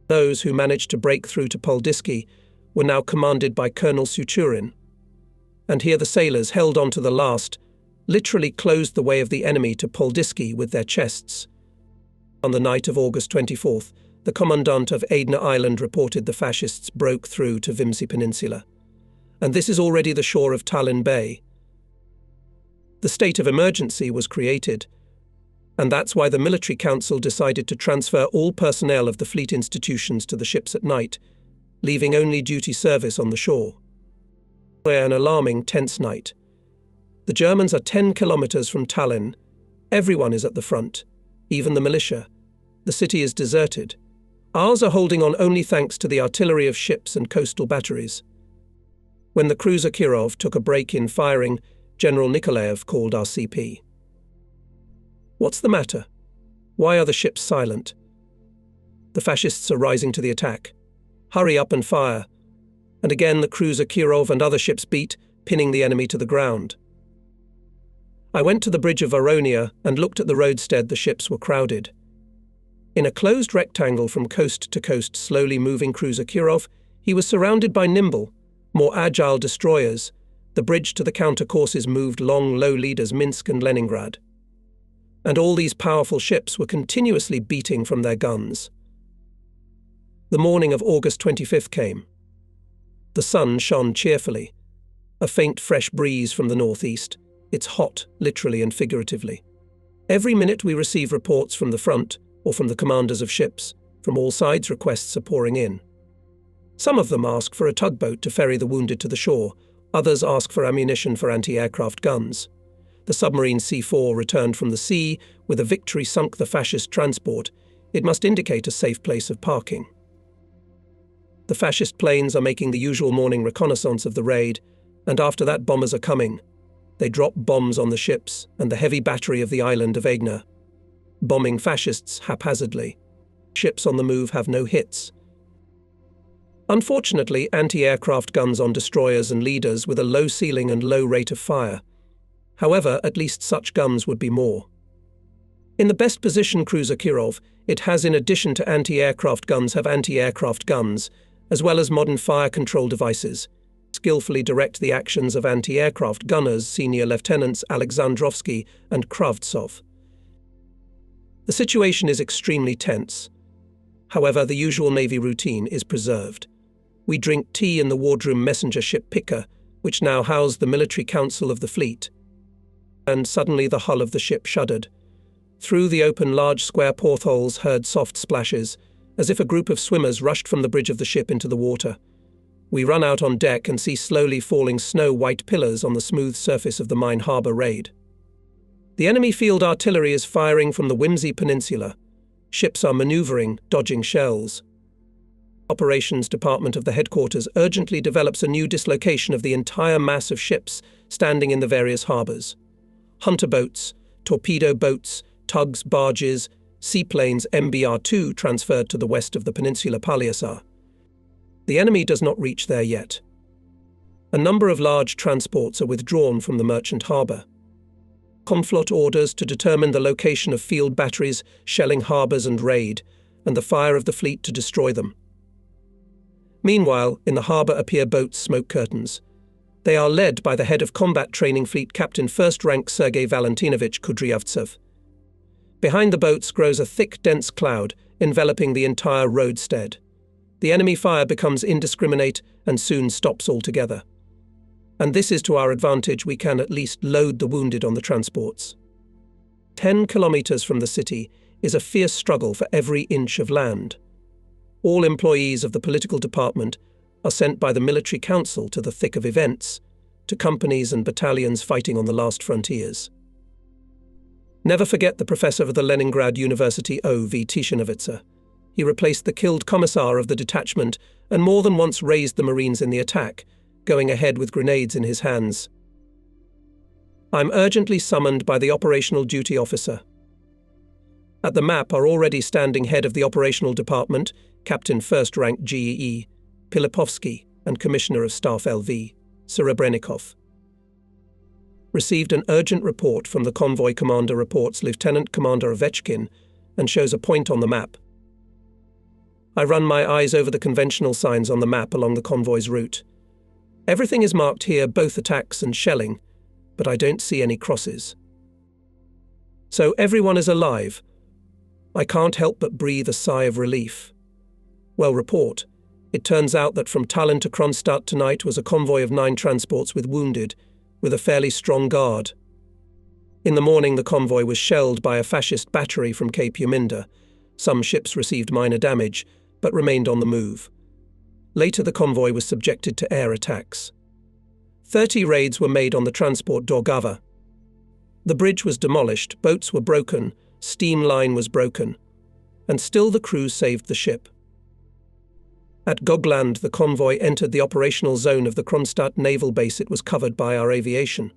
Those who managed to break through to Poldiski were now commanded by Colonel Suchurin. And here the sailors held on to the last, literally closed the way of the enemy to Poldiski with their chests. On the night of August 24th, the commandant of Aidna Island reported the fascists broke through to Vimsi Peninsula. And this is already the shore of Tallinn Bay. The state of emergency was created, and that's why the military council decided to transfer all personnel of the fleet institutions to the ships at night, leaving only duty service on the shore. An alarming, tense night. The Germans are 10 kilometers from Tallinn. Everyone is at the front, even the militia. The city is deserted. Ours are holding on only thanks to the artillery of ships and coastal batteries. When the cruiser Kirov took a break in firing, General Nikolaev called our CP. What's the matter? Why are the ships silent? The fascists are rising to the attack. Hurry up and fire. And again the cruiser Kirov and other ships beat, pinning the enemy to the ground. I went to the bridge of Varonia and looked at the roadstead. The ships were crowded. In a closed rectangle from coast to coast, slowly moving cruiser Kirov, he was surrounded by nimble, more agile destroyers. The bridge to the counter-courses moved long, low leaders Minsk and Leningrad. And all these powerful ships were continuously beating from their guns. The morning of August 25th came. The sun shone cheerfully. A faint, fresh breeze from the northeast. It's hot, literally and figuratively. Every minute we receive reports from the front, or from the commanders of ships. From all sides requests are pouring in. Some of them ask for a tugboat to ferry the wounded to the shore. Others ask for ammunition for anti-aircraft guns. The submarine C-4 returned from the sea. With a victory sunk the fascist transport. It must indicate a safe place of parking. The fascist planes are making the usual morning reconnaissance of the raid, and after that bombers are coming. They drop bombs on the ships and the heavy battery of the island of Aigna, bombing fascists haphazardly. Ships on the move have no hits. Unfortunately, anti-aircraft guns on destroyers and leaders with a low ceiling and low rate of fire. However, at least such guns would be more. In the best position cruiser Kirov, it has, in addition to anti-aircraft guns, have anti-aircraft guns, as well as modern fire control devices, skillfully direct the actions of anti-aircraft gunners Senior Lieutenants Alexandrovsky and Kravtsov. The situation is extremely tense. However, the usual Navy routine is preserved. We drink tea in the wardroom messenger ship Picker, which now housed the military council of the fleet. And suddenly the hull of the ship shuddered. Through the open large square portholes heard soft splashes, as if a group of swimmers rushed from the bridge of the ship into the water. We run out on deck and see slowly falling snow-white pillars on the smooth surface of the Mine Harbour raid. The enemy field artillery is firing from the Whimsy Peninsula. Ships are manoeuvring, dodging shells. Operations Department of the headquarters urgently develops a new dislocation of the entire mass of ships standing in the various harbours. Hunter boats, torpedo boats, tugs, barges, seaplanes MBR-2 transferred to the west of the peninsula Paliasar. The enemy does not reach there yet. A number of large transports are withdrawn from the merchant harbour. Conflot orders to determine the location of field batteries, shelling harbours and raid, and the fire of the fleet to destroy them. Meanwhile, in the harbour appear boats' smoke curtains. They are led by the head of Combat Training Fleet Captain First Rank Sergei Valentinovich Kudryavtsev. Behind the boats grows a thick, dense cloud, enveloping the entire roadstead. The enemy fire becomes indiscriminate and soon stops altogether. And this is to our advantage. We can at least load the wounded on the transports. 10 kilometers from the city is a fierce struggle for every inch of land. All employees of the political department are sent by the military council to the thick of events, to companies and battalions fighting on the last frontiers. Never forget the professor of the Leningrad University O.V. Tishanovitsa. He replaced the killed commissar of the detachment and more than once raised the Marines in the attack, going ahead with grenades in his hands. I'm urgently summoned by the operational duty officer. At the map are already standing head of the operational department, Captain First Rank GEE, Pilipovsky, and Commissioner of Staff LV, Serebrennikov. Received an urgent report from the convoy commander, reports Lieutenant Commander Ovechkin, and shows a point on the map. I run my eyes over the conventional signs on the map along the convoy's route. Everything is marked here, both attacks and shelling, but I don't see any crosses. So everyone is alive. I can't help but breathe a sigh of relief. Well, report. It turns out that from Tallinn to Kronstadt tonight was a convoy of 9 transports with wounded, with a fairly strong guard. In the morning, the convoy was shelled by a fascist battery from Cape Uminda. Some ships received minor damage, but remained on the move. Later, the convoy was subjected to air attacks. 30 raids were made on the transport Dorgava. The bridge was demolished, boats were broken, steam line was broken, and still the crew saved the ship. At Gogland, the convoy entered the operational zone of the Kronstadt naval base. It was covered by our aviation.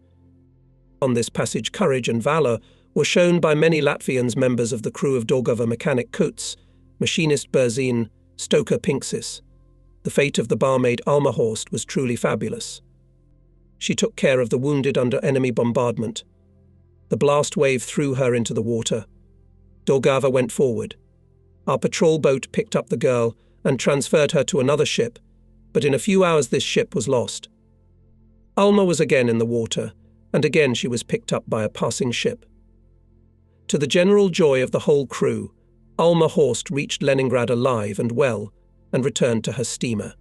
On this passage, courage and valour were shown by many Latvians, members of the crew of Dorgava, mechanic Kuts, machinist Berzin, stoker Pinksis. The fate of the barmaid Alma Horst was truly fabulous. She took care of the wounded under enemy bombardment. The blast wave threw her into the water. Dorgava went forward. Our patrol boat picked up the girl and transferred her to another ship, but in a few hours this ship was lost. Alma was again in the water, and again she was picked up by a passing ship. To the general joy of the whole crew, Alma Horst reached Leningrad alive and well, and returned to her steamer.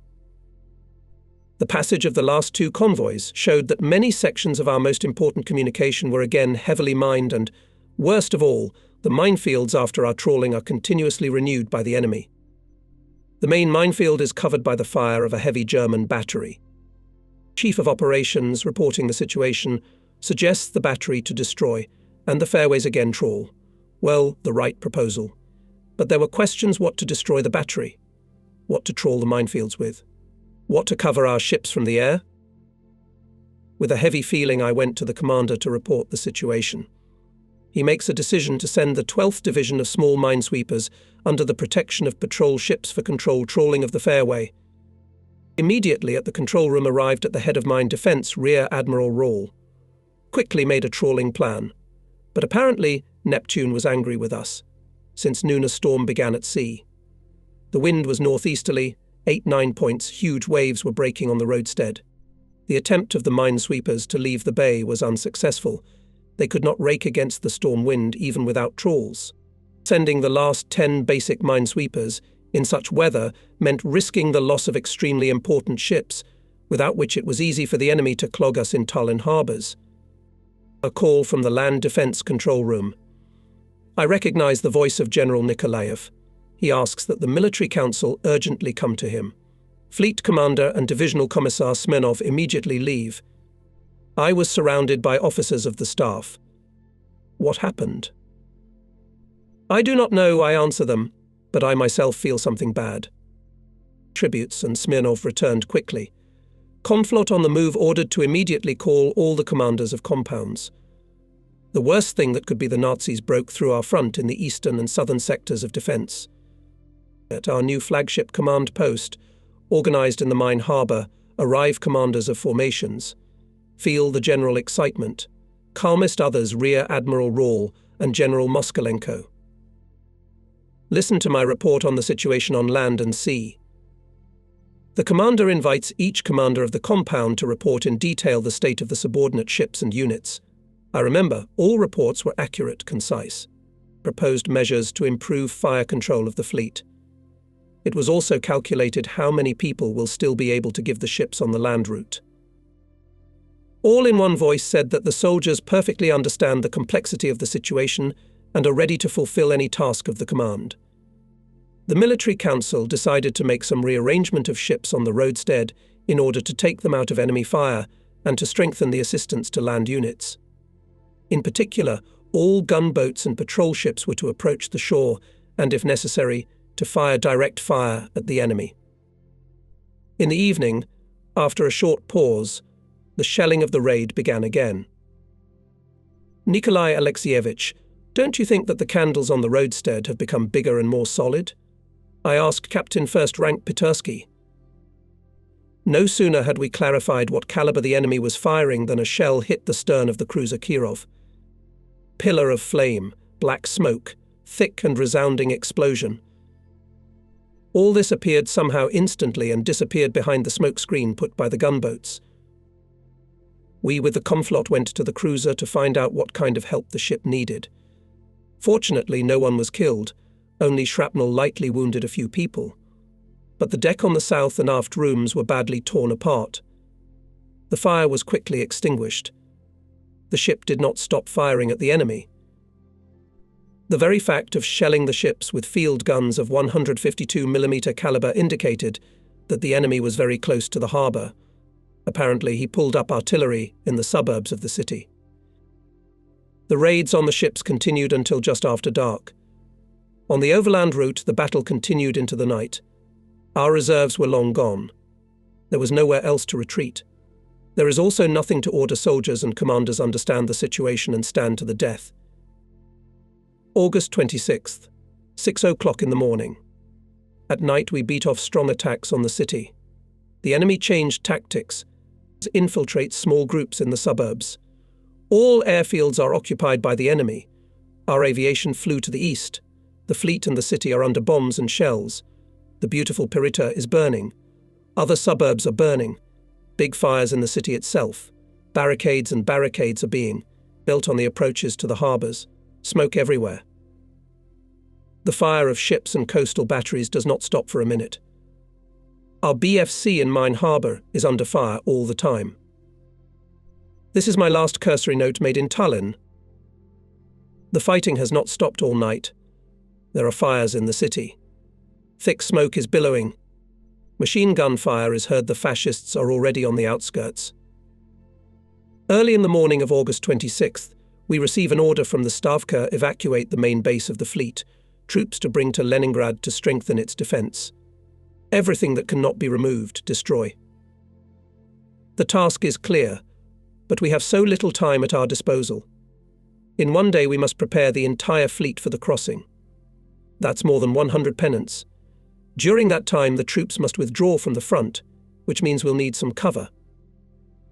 The passage of the last 2 convoys showed that many sections of our most important communication were again heavily mined, and, worst of all, the minefields after our trawling are continuously renewed by the enemy. The main minefield is covered by the fire of a heavy German battery. Chief of Operations, reporting the situation, suggests the battery to destroy, and the fairways again trawl. Well, the right proposal. But there were questions: what to destroy the battery, what to trawl the minefields with, what to cover our ships from the air. With a heavy feeling, I went to the commander to report the situation. He makes a decision to send the 12th Division of Small Minesweepers under the protection of patrol ships for control trawling of the fairway. Immediately at the control room arrived at the head of mine defence, Rear Admiral Rawl. Quickly made a trawling plan, but apparently Neptune was angry with us. Since noon a storm began at sea. The wind was northeasterly, 8-9 points, huge waves were breaking on the roadstead. The attempt of the minesweepers to leave the bay was unsuccessful. They could not rake against the storm wind even without trawls. Sending the last 10 basic minesweepers in such weather meant risking the loss of extremely important ships, without which it was easy for the enemy to clog us in Tallinn harbours. A call from the Land Defence Control Room. I recognize the voice of General Nikolaev. He asks that the Military Council urgently come to him. Fleet Commander and Divisional Commissar Smirnov immediately leave. I was surrounded by officers of the staff. What happened? I do not know, I answer them, but I myself feel something bad. Tributes, and Smirnov returned quickly. Conflot on the move ordered to immediately call all the commanders of compounds. The worst thing that could be the Nazis broke through our front in the eastern and southern sectors of defence. At our new flagship command post, organised in the mine harbour, arrive commanders of formations. Feel the general excitement. Calmest others Rear Admiral Rawl and General Moskalenko. Listen to my report on the situation on land and sea. The commander invites each commander of the compound to report in detail the state of the subordinate ships and units. I remember, all reports were accurate, concise. Proposed measures to improve fire control of the fleet. It was also calculated how many people will still be able to give the ships on the land route. All in one voice said that the soldiers perfectly understand the complexity of the situation and are ready to fulfill any task of the command. The Military Council decided to make some rearrangement of ships on the roadstead in order to take them out of enemy fire and to strengthen the assistance to land units. In particular, all gunboats and patrol ships were to approach the shore and, if necessary, to fire direct fire at the enemy. In the evening, after a short pause, the shelling of the raid began again. Nikolai Alexeyevich, don't you think that the candles on the roadstead have become bigger and more solid? I asked Captain First Rank Pitursky. No sooner had we clarified what caliber the enemy was firing than a shell hit the stern of the cruiser Kirov. Pillar of flame, black smoke, thick and resounding explosion. All this appeared somehow instantly and disappeared behind the smoke screen put by the gunboats. We with the Conflot went to the cruiser to find out what kind of help the ship needed. Fortunately, no one was killed, only shrapnel lightly wounded a few people. But the deck on the south and aft rooms were badly torn apart. The fire was quickly extinguished. The ship did not stop firing at the enemy. The very fact of shelling the ships with field guns of 152mm caliber indicated that the enemy was very close to the harbour. Apparently, he pulled up artillery in the suburbs of the city. The raids on the ships continued until just after dark. On the overland route, the battle continued into the night. Our reserves were long gone. There was nowhere else to retreat. There is also nothing to order soldiers and commanders understand the situation and stand to the death. August 26th, 6 o'clock in the morning. At night we beat off strong attacks on the city. The enemy changed tactics to infiltrate small groups in the suburbs. All airfields are occupied by the enemy. Our aviation flew to the east. The fleet and the city are under bombs and shells. The beautiful Pirita is burning. Other suburbs are burning. Big fires in the city itself. Barricades and barricades are being built on the approaches to the harbours. Smoke everywhere. The fire of ships and coastal batteries does not stop for a minute. Our BFC in Mine Harbour is under fire all the time. This is my last cursory note made in Tallinn. The fighting has not stopped all night. There are fires in the city. Thick smoke is billowing. Machine gun fire is heard. The fascists are already on the outskirts. Early in the morning of August 26th, we receive an order from the Stavka evacuate the main base of the fleet, troops to bring to Leningrad to strengthen its defence. Everything that cannot be removed, destroy. The task is clear, but we have so little time at our disposal. In one day we must prepare the entire fleet for the crossing. That's more than 100 pennants. During that time the troops must withdraw from the front, which means we'll need some cover.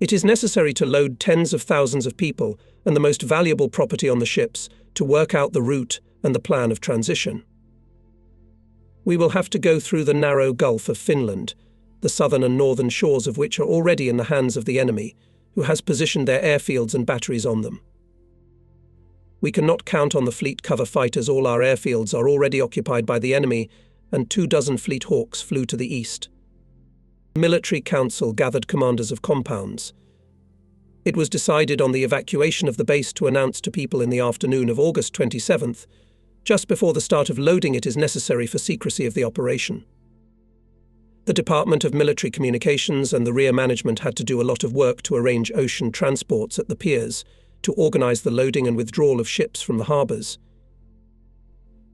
It is necessary to load tens of thousands of people and the most valuable property on the ships to work out the route and the plan of transition. We will have to go through the narrow Gulf of Finland, the southern and northern shores of which are already in the hands of the enemy, who has positioned their airfields and batteries on them. We cannot count on the fleet cover fighters. All our airfields are already occupied by the enemy, and 24 Fleet Hawks flew to the east. The Military Council gathered commanders of compounds. It was decided on the evacuation of the base to announce to people in the afternoon of August 27th, just before the start of loading it is necessary for secrecy of the operation. The Department of Military Communications and the rear management had to do a lot of work to arrange ocean transports at the piers, to organise the loading and withdrawal of ships from the harbours.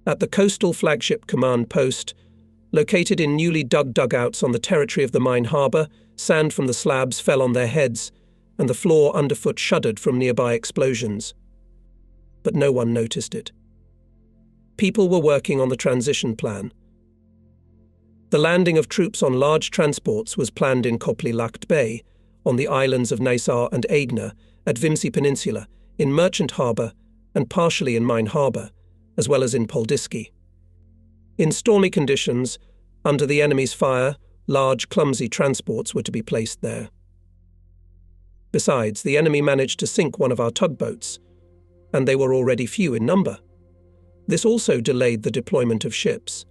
At the Coastal Flagship Command Post, located in newly dug dugouts on the territory of the mine harbour, sand from the slabs fell on their heads, and the floor underfoot shuddered from nearby explosions. But no one noticed it. People were working on the transition plan. The landing of troops on large transports was planned in Koplilakt Bay, on the islands of Naisar and Aegna, at Vimsi Peninsula, in Merchant Harbour, and partially in Mine Harbour, as well as in Poldiski. In stormy conditions, under the enemy's fire, large clumsy transports were to be placed there. Besides, the enemy managed to sink one of our tugboats, and they were already few in number. This also delayed the deployment of ships.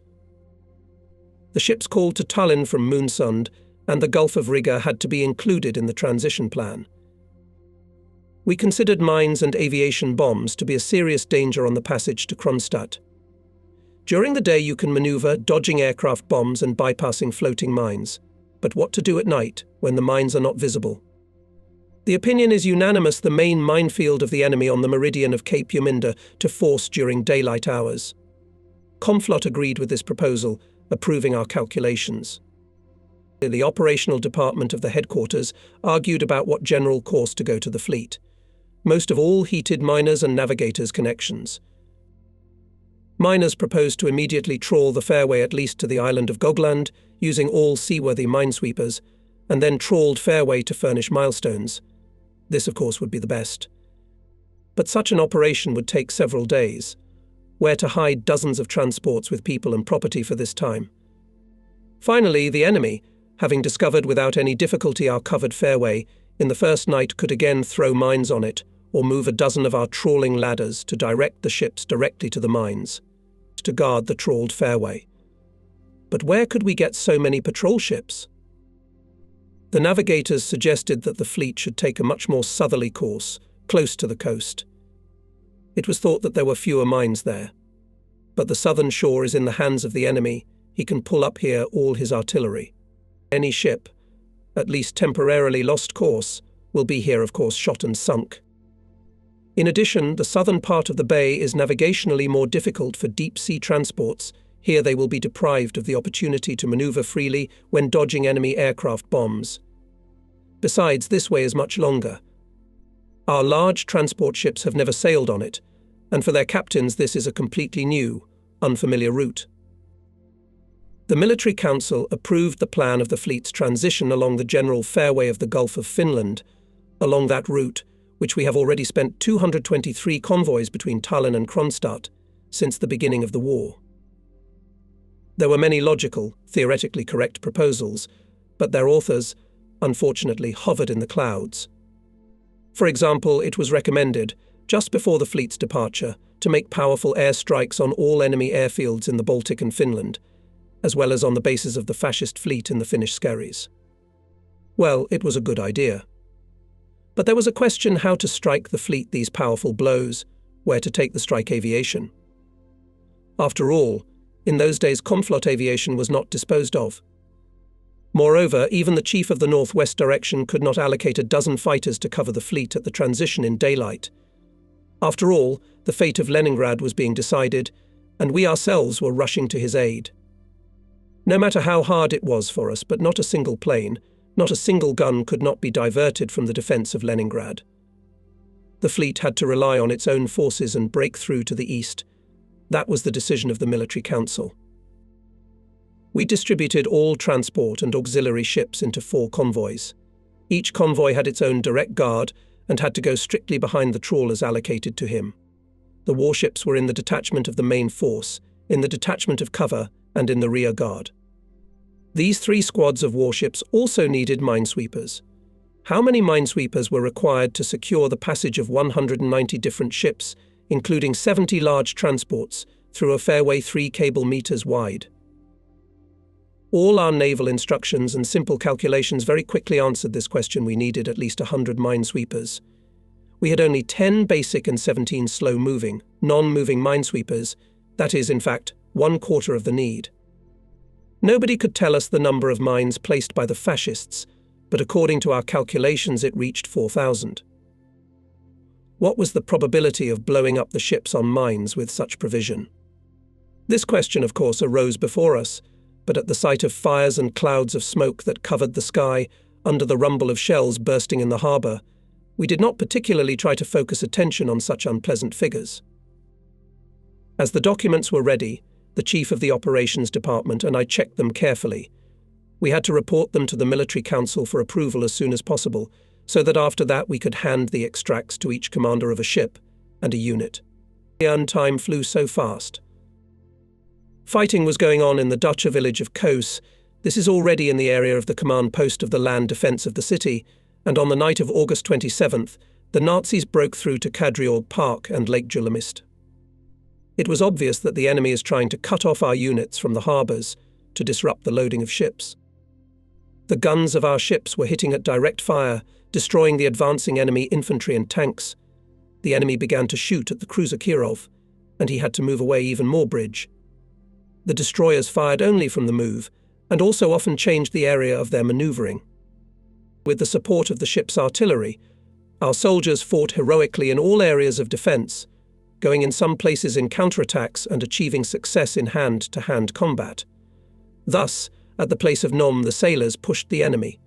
The ships called to Tallinn from Moonsund and the Gulf of Riga had to be included in the transition plan. We considered mines and aviation bombs to be a serious danger on the passage to Kronstadt. During the day you can maneuver, dodging aircraft bombs and bypassing floating mines. But what to do at night, when the mines are not visible? The opinion is unanimous: the main minefield of the enemy on the meridian of Cape Uminda to force during daylight hours. Comflot agreed with this proposal, approving our calculations. The operational department of the headquarters argued about what general course to go to the fleet. Most of all heated miners and navigators' connections. Miners proposed to immediately trawl the fairway at least to the island of Gogland, using all seaworthy minesweepers, and then trawled fairway to furnish milestones. This, of course, would be the best. But such an operation would take several days. Where to hide dozens of transports with people and property for this time? Finally, the enemy, having discovered without any difficulty our covered fairway, in the first night could again throw mines on it, or move a dozen of our trawling ladders to direct the ships directly to the mines, to guard the trawled fairway. But where could we get so many patrol ships? The navigators suggested that the fleet should take a much more southerly course, close to the coast. It was thought that there were fewer mines there. But the southern shore is in the hands of the enemy. He can pull up here all his artillery. Any ship, at least temporarily lost course, will be here, of course, shot and sunk. In addition, the southern part of the bay is navigationally more difficult for deep-sea transports. Here they will be deprived of the opportunity to maneuver freely when dodging enemy aircraft bombs. Besides, this way is much longer. Our large transport ships have never sailed on it, and for their captains this is a completely new, unfamiliar route. The Military Council approved the plan of the fleet's transition along the general fairway of the Gulf of Finland. Along that route, which we have already spent 223 convoys between Tallinn and Kronstadt since the beginning of the war. There were many logical, theoretically correct proposals, but their authors, unfortunately, hovered in the clouds. For example, it was recommended, just before the fleet's departure, to make powerful airstrikes on all enemy airfields in the Baltic and Finland, as well as on the bases of the fascist fleet in the Finnish Skerries. Well, it was a good idea. But there was a question how to strike the fleet these powerful blows, where to take the strike aviation. After all, in those days Comflot aviation was not disposed of. Moreover, even the chief of the northwest direction could not allocate a dozen fighters to cover the fleet at the transition in daylight. After all, the fate of Leningrad was being decided, and we ourselves were rushing to his aid. No matter how hard it was for us, but not a single plane, not a single gun could not be diverted from the defence of Leningrad. The fleet had to rely on its own forces and break through to the east. That was the decision of the Military Council. We distributed all transport and auxiliary ships into 4 convoys. Each convoy had its own direct guard and had to go strictly behind the trawlers allocated to him. The warships were in the detachment of the main force, in the detachment of cover, and in the rear guard. These 3 squads of warships also needed minesweepers. How many minesweepers were required to secure the passage of 190 different ships, including 70 large transports, through a fairway 3 cable meters wide? All our naval instructions and simple calculations very quickly answered this question. We needed at least 100 minesweepers. We had only 10 basic and 17 slow-moving, non-moving minesweepers, that is, in fact, 1/4 of the need. Nobody could tell us the number of mines placed by the fascists, but according to our calculations it reached 4,000. What was the probability of blowing up the ships on mines with such provision? This question, of course, arose before us, but at the sight of fires and clouds of smoke that covered the sky, under the rumble of shells bursting in the harbour, we did not particularly try to focus attention on such unpleasant figures. As the documents were ready, the chief of the operations department and I checked them carefully. We had to report them to the military council for approval as soon as possible, so that after that we could hand the extracts to each commander of a ship and a unit. The time flew so fast. Fighting was going on in the Dutch village of Koos. This is already in the area of the command post of the land defence of the city, and on the night of August 27th, the Nazis broke through to Kadriorg Park and Lake Julimist. It was obvious that the enemy is trying to cut off our units from the harbours to disrupt the loading of ships. The guns of our ships were hitting at direct fire, destroying the advancing enemy infantry and tanks. The enemy began to shoot at the cruiser Kirov, and he had to move away even more bridge. The destroyers fired only from the move, and also often changed the area of their manoeuvring. With the support of the ship's artillery, our soldiers fought heroically in all areas of defence, going in some places in counterattacks and achieving success in hand-to-hand combat. Thus, at the place of Nome, the sailors pushed the enemy.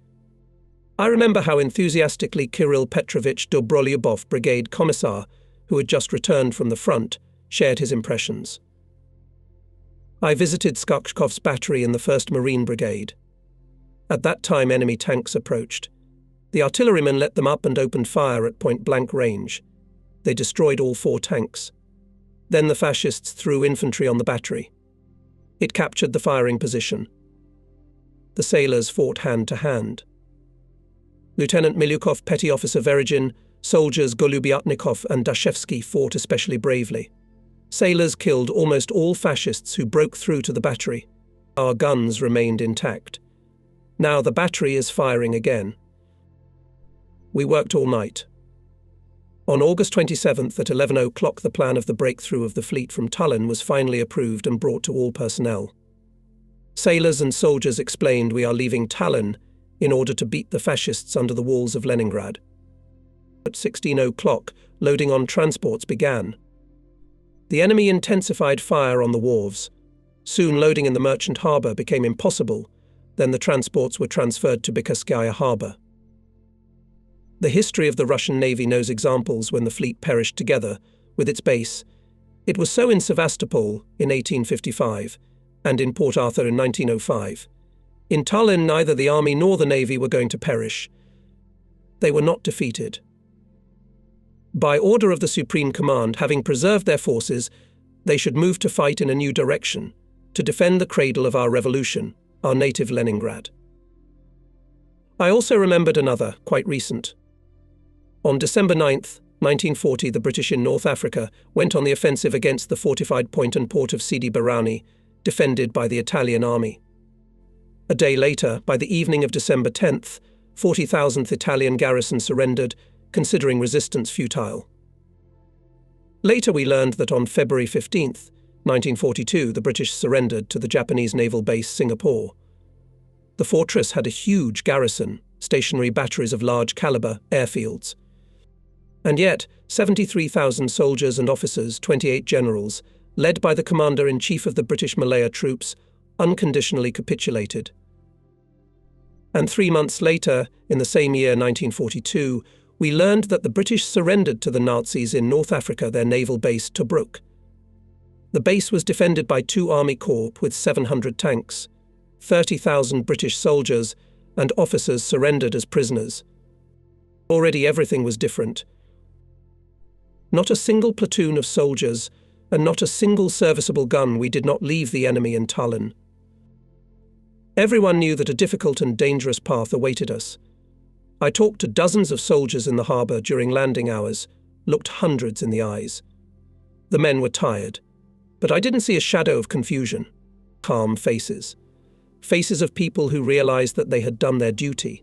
I remember how enthusiastically Kirill Petrovich Dobrolyubov, brigade commissar, who had just returned from the front, shared his impressions. I visited Skakchkov's battery in the 1st Marine Brigade. At that time enemy tanks approached. The artillerymen let them up and opened fire at point-blank range. They destroyed all 4 tanks. Then the fascists threw infantry on the battery. It captured the firing position. The sailors fought hand-to-hand. Lieutenant Milyukov, Petty Officer Verigin, soldiers Golubyatnikov and Dashevsky fought especially bravely. Sailors killed almost all fascists who broke through to the battery. Our guns remained intact. Now the battery is firing again. We worked all night. On August 27th at 11 o'clock the plan of the breakthrough of the fleet from Tallinn was finally approved and brought to all personnel. Sailors and soldiers explained we are leaving Tallinn in order to beat the fascists under the walls of Leningrad. At 16 o'clock, loading on transports began. The enemy intensified fire on the wharves. Soon loading in the merchant harbour became impossible. Then the transports were transferred to Bykhaskaya harbour. The history of the Russian Navy knows examples when the fleet perished together, with its base. It was so in Sevastopol in 1855, and in Port Arthur in 1905. In Tallinn, neither the army nor the navy were going to perish. They were not defeated. By order of the Supreme Command, having preserved their forces, they should move to fight in a new direction, to defend the cradle of our revolution, our native Leningrad. I also remembered another, quite recent. On December 9th, 1940, the British in North Africa went on the offensive against the fortified point and port of Sidi Barrani, defended by the Italian army. A day later, by the evening of December 10th, 40,000th Italian garrison surrendered, considering resistance futile. Later we learned that on February 15th, 1942, the British surrendered to the Japanese naval base Singapore. The fortress had a huge garrison, stationary batteries of large caliber, airfields. And yet, 73,000 soldiers and officers, 28 generals, led by the commander-in-chief of the British Malaya troops, unconditionally capitulated. And 3 months later, in the same year 1942, we learned that the British surrendered to the Nazis in North Africa their naval base Tobruk. The base was defended by 2 army corps with 700 tanks, 30,000 British soldiers, and officers surrendered as prisoners. Already everything was different. Not a single platoon of soldiers, and not a single serviceable gun we did not leave the enemy in Tallinn. Everyone knew that a difficult and dangerous path awaited us. I talked to dozens of soldiers in the harbour during landing hours, looked hundreds in the eyes. The men were tired, but I didn't see a shadow of confusion. Calm faces. Faces of people who realized that they had done their duty.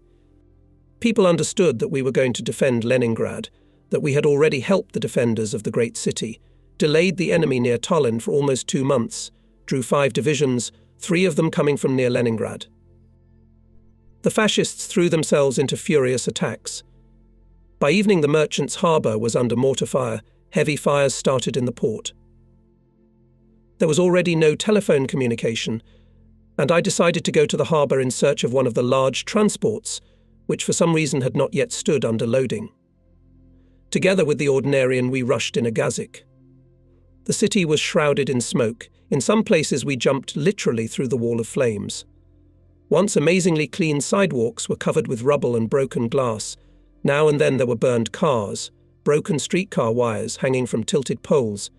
People understood that we were going to defend Leningrad, that we had already helped the defenders of the great city, delayed the enemy near Tallinn for almost 2 months, drew 5 divisions, 3 of them coming from near Leningrad. The fascists threw themselves into furious attacks. By evening, the merchant's harbour was under mortar fire. Heavy fires started in the port. There was already no telephone communication, and I decided to go to the harbour in search of one of the large transports, which for some reason had not yet stood under loading. Together with the Ordinarian, we rushed in a gazik. The city was shrouded in smoke. In some places we jumped literally through the wall of flames. Once amazingly clean sidewalks were covered with rubble and broken glass. Now and then there were burned cars, broken streetcar wires hanging from tilted poles.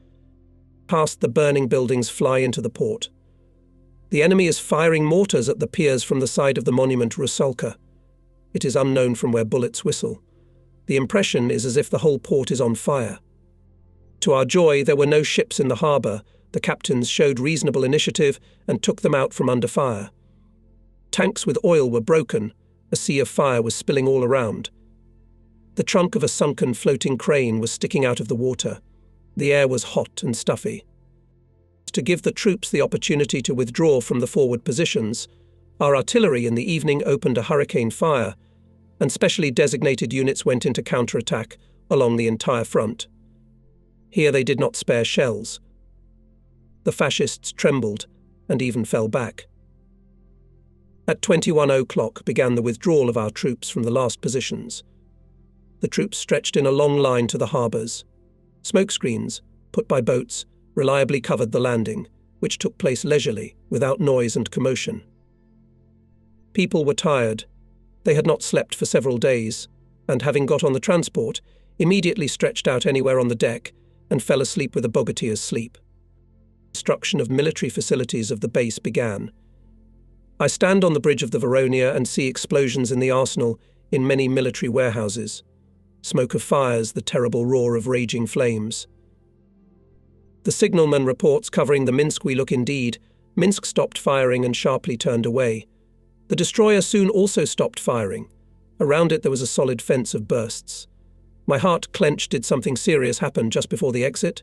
Past the burning buildings fly into the port. The enemy is firing mortars at the piers from the side of the monument Rusalka. It is unknown from where bullets whistle. The impression is as if the whole port is on fire. To our joy, there were no ships in the harbour. The captains showed reasonable initiative and took them out from under fire. Tanks with oil were broken. A sea of fire was spilling all around. The trunk of a sunken floating crane was sticking out of the water. The air was hot and stuffy. To give the troops the opportunity to withdraw from the forward positions, our artillery in the evening opened a hurricane fire, and specially designated units went into counterattack along the entire front. Here they did not spare shells. The fascists trembled and even fell back. At 21 o'clock began the withdrawal of our troops from the last positions. The troops stretched in a long line to the harbours. Smoke screens, put by boats, reliably covered the landing, which took place leisurely, without noise and commotion. People were tired. They had not slept for several days, and having got on the transport, immediately stretched out anywhere on the deck and fell asleep with a bogatir's sleep. Destruction of military facilities of the base began. I stand on the bridge of the Veronia and see explosions in the arsenal, in many military warehouses. Smoke of fires, the terrible roar of raging flames. The signalman reports covering the Minsk we look indeed. Minsk stopped firing and sharply turned away. The destroyer soon also stopped firing. Around it there was a solid fence of bursts. My heart clenched. Did something serious happen just before the exit?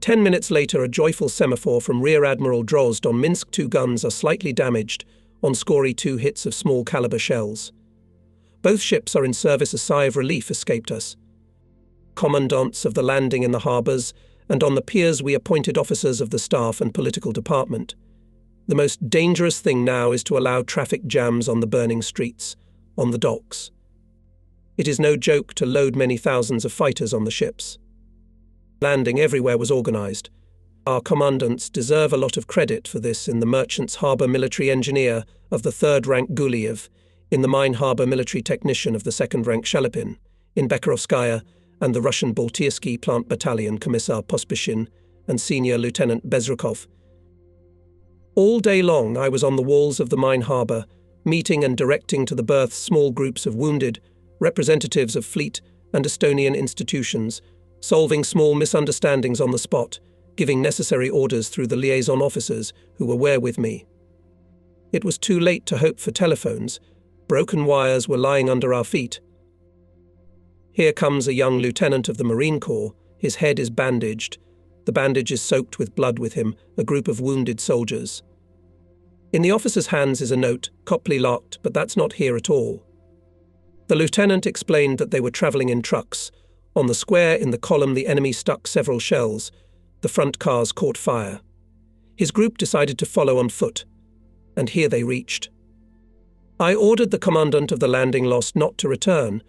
10 minutes later, a joyful semaphore from Rear Admiral Drozd on Minsk. 2 guns are slightly damaged, on Skory 2 hits of small caliber shells. Both ships are in service. A sigh of relief escaped us. Commandants of the landing in the harbours, and on the piers we appointed officers of the staff and political department. The most dangerous thing now is to allow traffic jams on the burning streets, on the docks. It is no joke to load many thousands of fighters on the ships. Landing everywhere was organised. Our commandants deserve a lot of credit for this. In the Merchant's Harbour Military Engineer of the 3rd rank Guliev, in the Mine Harbour Military Technician of the 2nd rank Shalepin, in Bekhorovskaya and the Russian Baltirsky Plant Battalion Commissar Pospeshin and Senior Lieutenant Bezrukov. All day long I was on the walls of the mine harbour, meeting and directing to the berths small groups of wounded, representatives of fleet and Estonian institutions, solving small misunderstandings on the spot, giving necessary orders through the liaison officers who were with me. It was too late to hope for telephones. Broken wires were lying under our feet. Here comes a young lieutenant of the Marine Corps. His head is bandaged. The bandage is soaked with blood with him, a group of wounded soldiers. In the officer's hands is a note, Copley locked, but that's not here at all. The lieutenant explained that they were travelling in trucks. On the square in the column the enemy stuck several shells. The front cars caught fire. His group decided to follow on foot, and here they reached. I ordered the commandant of the landing lost not to return,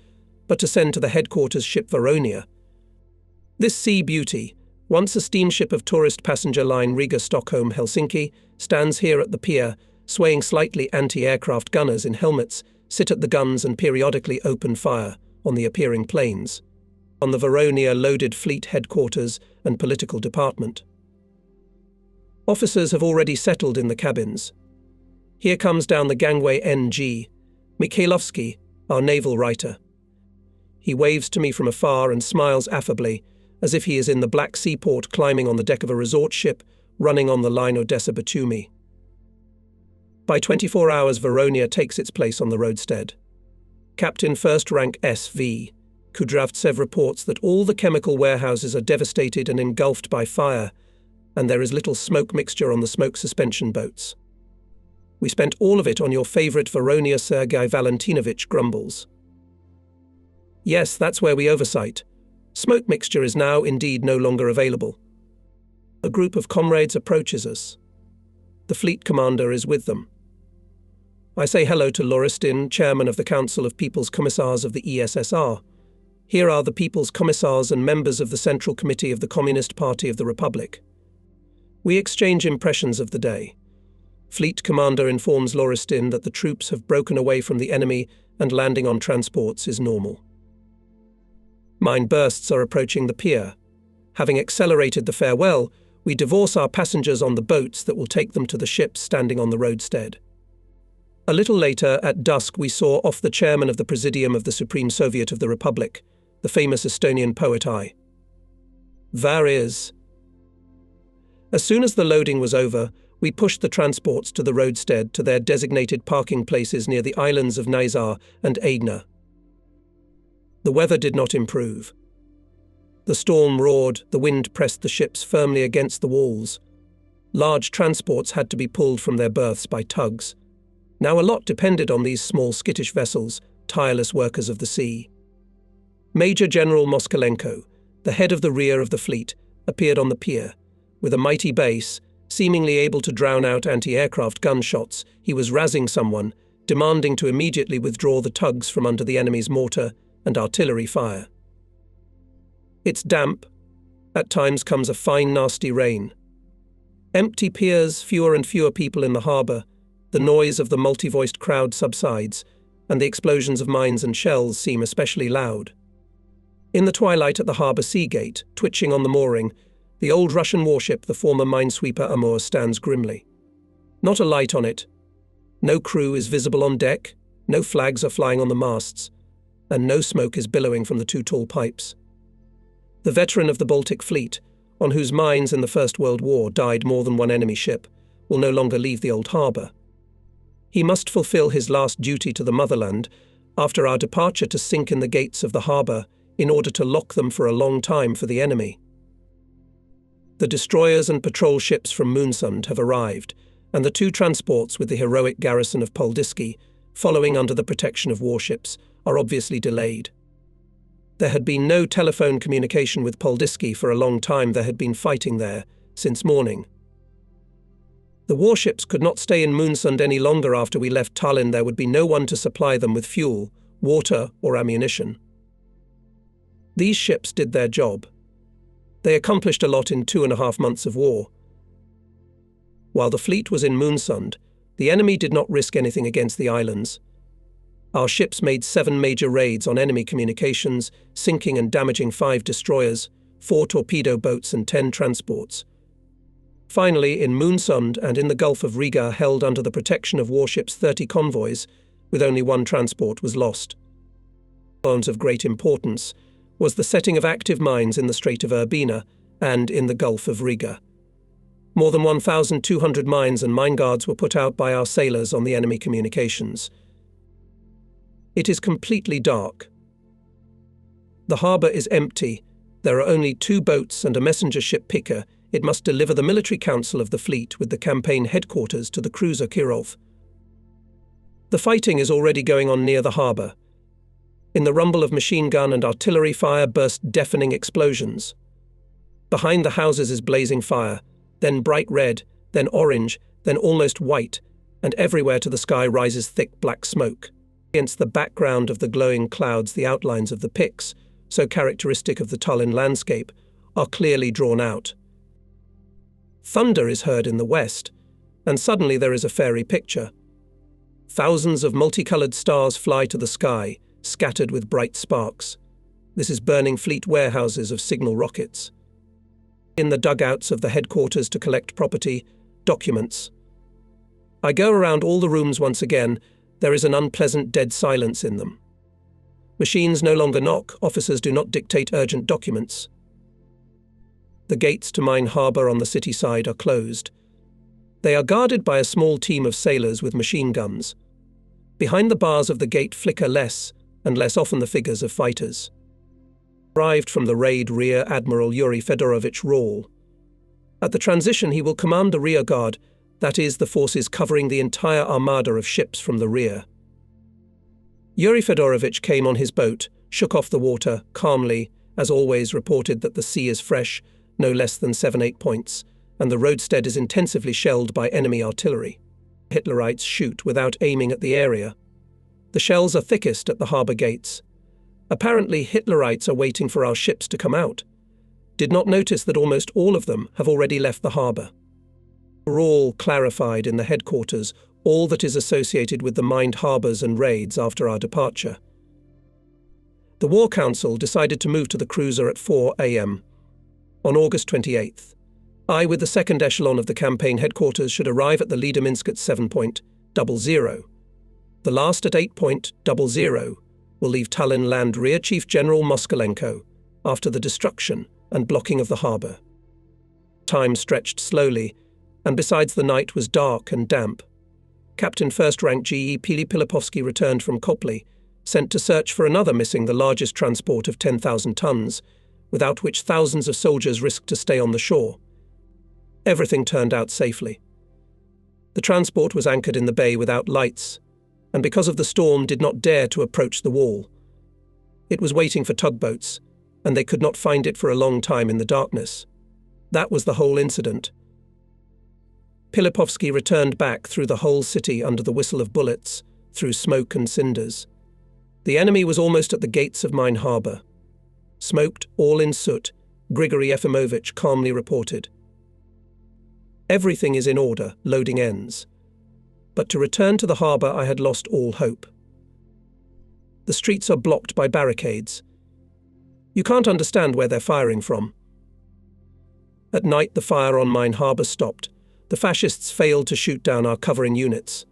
but to send to the headquarters ship Veronia. This sea beauty, once a steamship of tourist passenger line Riga-Stockholm-Helsinki, stands here at the pier, swaying slightly anti-aircraft gunners in helmets sit at the guns and periodically open fire on the appearing planes, on the Veronia loaded fleet headquarters and political department. Officers have already settled in the cabins. Here comes down the gangway NG, Mikhailovsky, our naval writer. He waves to me from afar and smiles affably, as if he is in the Black Sea port climbing on the deck of a resort ship running on the line Odessa-Batumi. By 24 hours, Veronia takes its place on the roadstead. Captain First Rank S.V. Kudravtsev reports that all the chemical warehouses are devastated and engulfed by fire, and there is little smoke mixture on the smoke suspension boats. We spent all of it on your favourite Veronia, Sergei Valentinovich grumbles. Yes, that's where we oversight. Smoke mixture is now indeed no longer available. A group of comrades approaches us. The fleet commander is with them. I say hello to Loristin, chairman of the Council of People's Commissars of the ESSR. Here are the People's Commissars and members of the Central Committee of the Communist Party of the Republic. We exchange impressions of the day. Fleet commander informs Loristin that the troops have broken away from the enemy and landing on transports is normal. Mine bursts are approaching the pier. Having accelerated the farewell, we divorce our passengers on the boats that will take them to the ships standing on the roadstead. A little later, at dusk, we saw off the chairman of the Presidium of the Supreme Soviet of the Republic, the famous Estonian poet I. Var is. As soon as the loading was over, we pushed the transports to the roadstead to their designated parking places near the islands of Naisar and Aidna. The weather did not improve. The storm roared, the wind pressed the ships firmly against the walls. Large transports had to be pulled from their berths by tugs. Now a lot depended on these small skittish vessels, tireless workers of the sea. Major General Moskalenko, the head of the rear of the fleet, appeared on the pier. With a mighty bass, seemingly able to drown out anti-aircraft gunshots, he was razzing someone, demanding to immediately withdraw the tugs from under the enemy's mortar and artillery fire. It's damp. At times comes a fine nasty rain. Empty piers, fewer and fewer people in the harbour, the noise of the multi-voiced crowd subsides, and the explosions of mines and shells seem especially loud. In the twilight at the harbour sea gate, twitching on the mooring, the old Russian warship, the former minesweeper Amur, stands grimly. Not a light on it. No crew is visible on deck, no flags are flying on the masts, and no smoke is billowing from the two tall pipes. The veteran of the Baltic Fleet, on whose mines in the First World War died more than one enemy ship, will no longer leave the old harbour. He must fulfil his last duty to the motherland after our departure to sink in the gates of the harbour in order to lock them for a long time for the enemy. The destroyers and patrol ships from Moonsund have arrived, and the two transports with the heroic garrison of Poldiski, following under the protection of warships, are obviously delayed. There had been no telephone communication with Poldiski for a long time. There had been fighting there since morning. The warships could not stay in Moonsund any longer after we left Tallinn. There would be no one to supply them with fuel, water, or ammunition. These ships did their job. They accomplished a lot in 2.5 months of war. While the fleet was in Moonsund, the enemy did not risk anything against the islands. Our ships made 7 major raids on enemy communications, sinking and damaging 5 destroyers, 4 torpedo boats and 10 transports. Finally, in Moonsund and in the Gulf of Riga, held under the protection of warships, 30 convoys, with only 1 transport, was lost. Of great importance was the setting of active mines in the Strait of Urbina and in the Gulf of Riga. More than 1,200 mines and mine guards were put out by our sailors on the enemy communications. It is completely dark. The harbour is empty. There are only 2 boats and a messenger ship Picker. It must deliver the military council of the fleet with the campaign headquarters to the cruiser Kirov. The fighting is already going on near the harbour. In the rumble of machine gun and artillery fire burst deafening explosions. Behind the houses is blazing fire, then bright red, then orange, then almost white, and everywhere to the sky rises thick black smoke. Against the background of the glowing clouds, the outlines of the pics, so characteristic of the Tallinn landscape, are clearly drawn out. Thunder is heard in the west, and suddenly there is a fairy picture. Thousands of multicolored stars fly to the sky, scattered with bright sparks. This is burning fleet warehouses of signal rockets. In the dugouts of the headquarters to collect property, documents. I go around all the rooms once again. There is an unpleasant dead silence in them. Machines no longer knock, officers do not dictate urgent documents. The gates to Mine Harbour on the city side are closed. They are guarded by a small team of sailors with machine guns. Behind the bars of the gate flicker less and less often the figures of fighters. Arrived from the raid Rear Admiral Yuri Fedorovich Rawl. At the transition he will command the rear guard, that is, the forces covering the entire armada of ships from the rear. Yuri Fedorovich came on his boat, shook off the water, calmly, as always reported that the sea is fresh, no less than 7-8 points, and the roadstead is intensively shelled by enemy artillery. Hitlerites shoot without aiming at the area. The shells are thickest at the harbour gates. Apparently Hitlerites are waiting for our ships to come out. Did not notice that almost all of them have already left the harbour. Rawl clarified in the headquarters all that is associated with the mined harbours and raids after our departure. The War Council decided to move to the cruiser at 4 a.m. on August 28th. I, with the second echelon of the campaign headquarters, should arrive at the Leader Minsk at 7.00. The last at 8.00 will leave Tallinn land Rear Chief General Moskalenko after the destruction and blocking of the harbour. Time stretched slowly, and besides the night was dark and damp. Captain First Rank G.E. Pili Pilipovsky returned from Kopli, sent to search for another missing, the largest transport of 10,000 tons, without which thousands of soldiers risked to stay on the shore. Everything turned out safely. The transport was anchored in the bay without lights, and because of the storm did not dare to approach the wall. It was waiting for tugboats, and they could not find it for a long time in the darkness. That was the whole incident. Pilipovsky returned back through the whole city under the whistle of bullets, through smoke and cinders. The enemy was almost at the gates of Mine Harbour. Smoked, all in soot, Grigory Efimovich calmly reported. Everything is in order, loading ends. But to return to the harbour I had lost all hope. The streets are blocked by barricades. You can't understand where they're firing from. At night the fire on Mine Harbour stopped. The fascists failed to shoot down our covering units.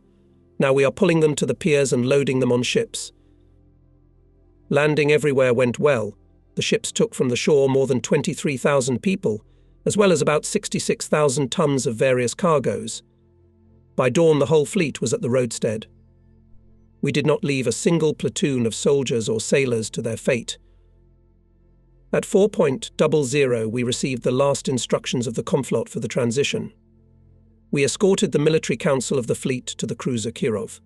Now we are pulling them to the piers and loading them on ships. Landing everywhere went well. The ships took from the shore more than 23,000 people, as well as about 66,000 tons of various cargoes. By dawn the whole fleet was at the roadstead. We did not leave a single platoon of soldiers or sailors to their fate. At 4.00 we received the last instructions of the Komflot for the transition. We escorted the military council of the fleet to the cruiser Kirov.